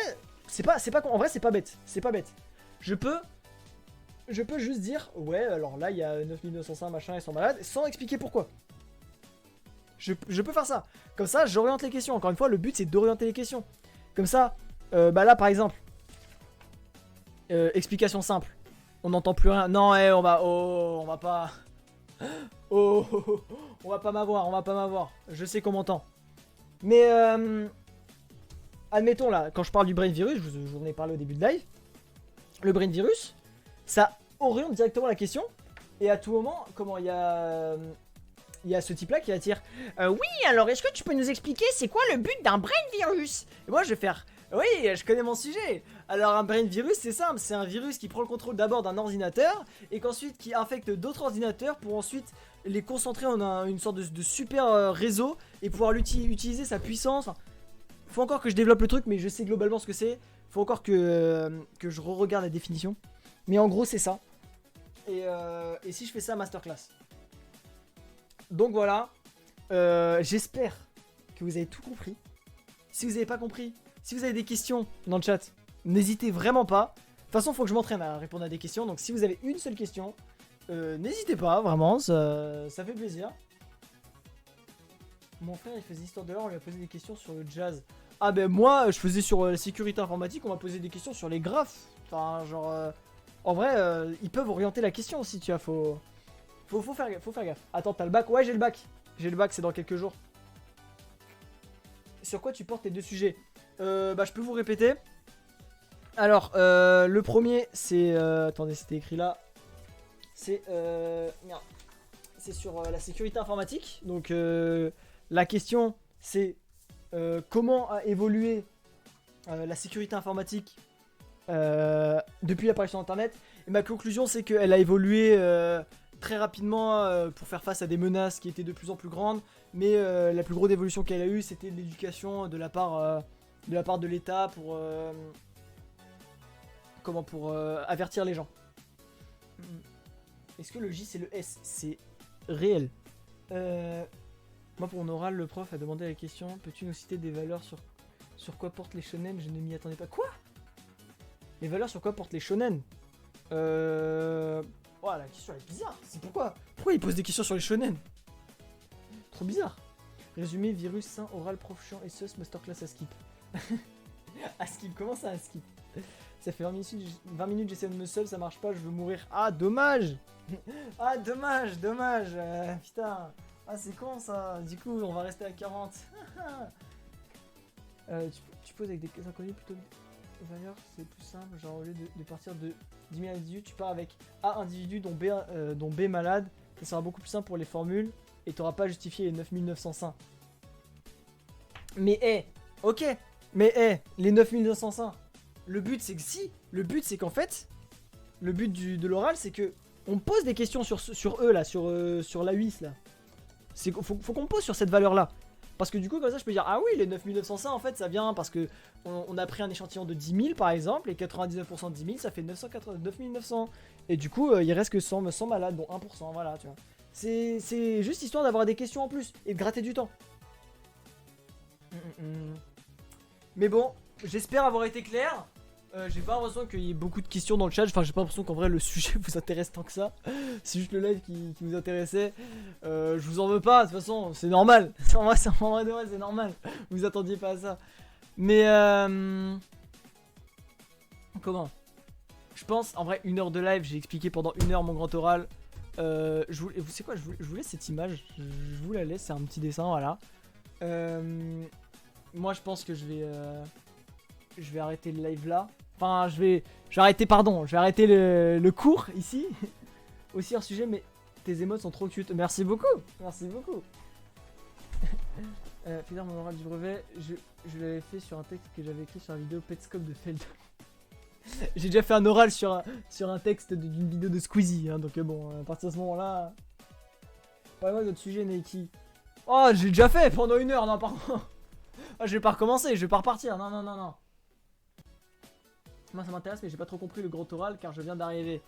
en vrai, c'est pas bête. C'est pas bête. Je peux juste dire, ouais, alors là, il y a 9905 machin, ils sont malades, sans expliquer pourquoi. Je peux faire ça. Comme ça, j'oriente les questions. Encore une fois, le but, c'est d'orienter les questions. Comme ça, bah là, par exemple, explication simple. On n'entend plus rien. Non, on va pas... on va pas m'avoir. Je sais qu'on m'entend. Mais, admettons là, quand je parle du brain virus, je vous en ai parlé au début de live. Le brain virus, ça oriente directement la question. Et à tout moment, comment il y a ce type là qui va dire oui, alors est-ce que tu peux nous expliquer c'est quoi le but d'un brain virus? Et moi je vais faire oui, je connais mon sujet. Alors un brain virus c'est simple, c'est un virus qui prend le contrôle d'abord d'un ordinateur et qu'ensuite qui infecte d'autres ordinateurs pour ensuite les concentrer en une sorte de super réseau et pouvoir utiliser sa puissance. Enfin, faut encore que je développe le truc, mais je sais globalement ce que c'est. Faut encore que je re-regarde la définition. Mais en gros c'est ça. Et si je fais ça masterclass. Donc voilà, j'espère que vous avez tout compris. Si vous n'avez pas compris, si vous avez des questions dans le chat, n'hésitez vraiment pas. De toute façon, il faut que je m'entraîne à répondre à des questions. Donc si vous avez une seule question, n'hésitez pas, vraiment, ça fait plaisir. Mon frère, il faisait histoire de l'art, on lui a posé des questions sur le jazz. Ah ben moi, je faisais sur la sécurité informatique, on m'a posé des questions sur les graphes. Enfin, genre... en vrai, ils peuvent orienter la question aussi, tu vois, faut faire gaffe. Attends, t'as le bac? Ouais, j'ai le bac. J'ai le bac, c'est dans quelques jours. Sur quoi tu portes les deux sujets? Bah, je peux vous répéter. Alors, le premier, c'est... attendez, c'était écrit là. C'est... merde. C'est sur la sécurité informatique. Donc, la question, c'est... comment a évolué la sécurité informatique depuis l'apparition d'Internet. Et ma conclusion, c'est qu'elle a évolué... très rapidement pour faire face à des menaces qui étaient de plus en plus grandes, mais la plus grosse évolution qu'elle a eue, c'était l'éducation de la part de l'État pour avertir les gens. Est-ce que le J c'est le S? C'est réel. Moi pour mon oral, le prof a demandé la question, peux-tu nous citer des valeurs sur quoi portent les shonen? Je ne m'y attendais pas. Quoi? Les valeurs sur quoi portent les shonen? Oh, la question est bizarre. C'est pourquoi il pose des questions sur les shonen? Trop bizarre. Résumé, virus, sain, oral, prof chiant, SES, masterclass à skip. À skip, comment ça à skip? Ça fait 20 minutes j'essaie de me sub, ça marche pas, je veux mourir. Ah, dommage. Ah, dommage. Putain. Ah, c'est con ça. Du coup, on va rester à 40. Tu poses avec des inconnus plutôt que des valeurs, c'est plus simple. Genre, au lieu de partir de 10 000 individus, tu pars avec A individus dont B malade. Ça sera beaucoup plus simple pour les formules et t'auras pas à justifier les 9905. Mais ok. Mais les 9905. Le but c'est que le but c'est qu'en fait, le but de l'oral c'est que on pose des questions sur eux là, sur la 8 là. Faut qu'on pose sur cette valeur là. Parce que du coup, comme ça, je peux dire, ah oui, les 9905, en fait, ça vient parce que on a pris un échantillon de 10 000, par exemple, et 99% de 10 000, ça fait 9900. Et du coup, il reste que 100 malades, dont 1%, voilà, tu vois. C'est juste histoire d'avoir des questions en plus, et de gratter du temps. Mais bon, j'espère avoir été clair. J'ai pas l'impression qu'il y ait beaucoup de questions dans le chat. Enfin, j'ai pas l'impression qu'en vrai le sujet vous intéresse tant que ça. C'est juste le live qui vous intéressait. Je vous en veux pas, de toute façon, c'est normal. En vrai, c'est normal. Vous attendiez pas à ça. Mais comment? Je pense, en vrai, 1 heure de live, j'ai expliqué pendant 1 heure mon grand oral. Vous savez quoi, je vous laisse cette image. Je vous la laisse, c'est un petit dessin, voilà. Moi, je pense que je vais arrêter le live là. Enfin, je vais arrêter, pardon, je vais arrêter le cours ici. Aussi hors sujet, mais tes émotes sont trop cute. Merci beaucoup, merci beaucoup. Finir mon oral du brevet, je l'avais fait sur un texte que j'avais écrit sur la vidéo Petscope de Feld. J'ai déjà fait un oral sur un texte d'une vidéo de Squeezie, hein, donc bon, à partir de ce moment-là... Parlez-moi d'autres sujets, Nike. Oh, j'ai déjà fait pendant 1 heure, non, par contre. Ah, je vais pas recommencer, je vais pas repartir, non. Moi ça m'intéresse mais j'ai pas trop compris le grand oral car je viens d'arriver.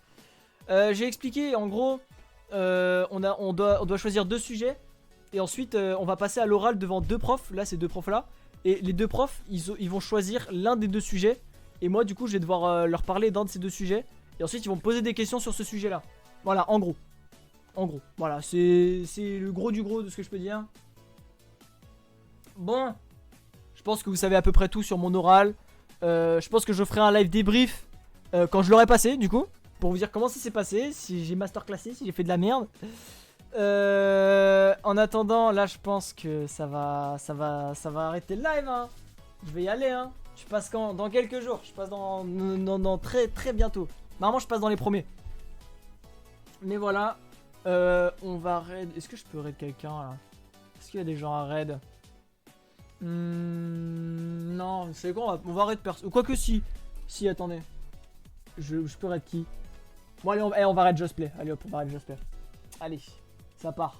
J'ai expliqué en gros, on doit choisir 2 sujets et ensuite on va passer à l'oral devant 2 profs, là c'est 2 profs là. Et les 2 profs ils vont choisir l'un des 2 sujets et moi du coup je vais devoir leur parler d'un de ces 2 sujets. Et ensuite ils vont me poser des questions sur ce sujet là. Voilà, en gros, voilà, c'est le gros du gros de ce que je peux dire. Bon, je pense que vous savez à peu près tout sur mon oral. Je pense que je ferai un live débrief quand je l'aurai passé du coup, pour vous dire comment ça s'est passé, si j'ai masterclassé, si j'ai fait de la merde. En attendant, là je pense que ça va arrêter le live, hein. Je vais y aller, hein. Je passe quand? Dans quelques jours. Je passe dans très bientôt. Normalement je passe dans les premiers. Mais voilà, on va raid. Est-ce que je peux raid quelqu'un là? Est-ce qu'il y a des gens à raid? Non, c'est quoi, on va raid personne. Quoique si. Si, attendez. Je peux raid qui? Bon allez, on va raid Just Play. Allez hop, on va raid Just Play. Allez, ça part.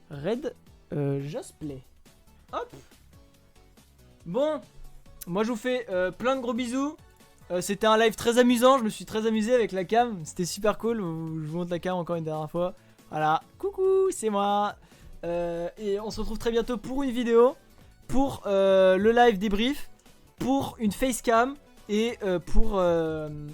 Raid Just Play. Hop. Bon, moi je vous fais plein de gros bisous. C'était un live très amusant, je me suis très amusé avec la cam. C'était super cool, je vous montre la cam encore une dernière fois. Voilà, coucou, c'est moi. Et on se retrouve très bientôt pour une vidéo. Pour le live débrief, pour une facecam et pour un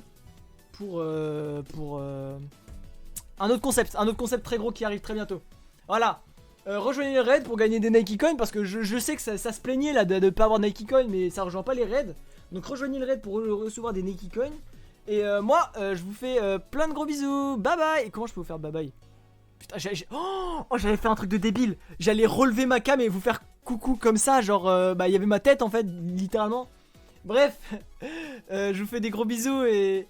autre concept très gros qui arrive très bientôt. Voilà, rejoignez les raids pour gagner des Nike Coins parce que je sais que ça se plaignait là de ne pas avoir Nike Coins, mais ça rejoint pas les raids. Donc rejoignez le raid pour recevoir des Nike Coins. Et moi je vous fais plein de gros bisous, bye bye. Et comment je peux vous faire bye bye? Putain, j'avais fait un truc de débile. J'allais relever ma cam et vous faire coucou comme ça, genre il y avait ma tête en fait, littéralement. Bref, je vous fais des gros bisous et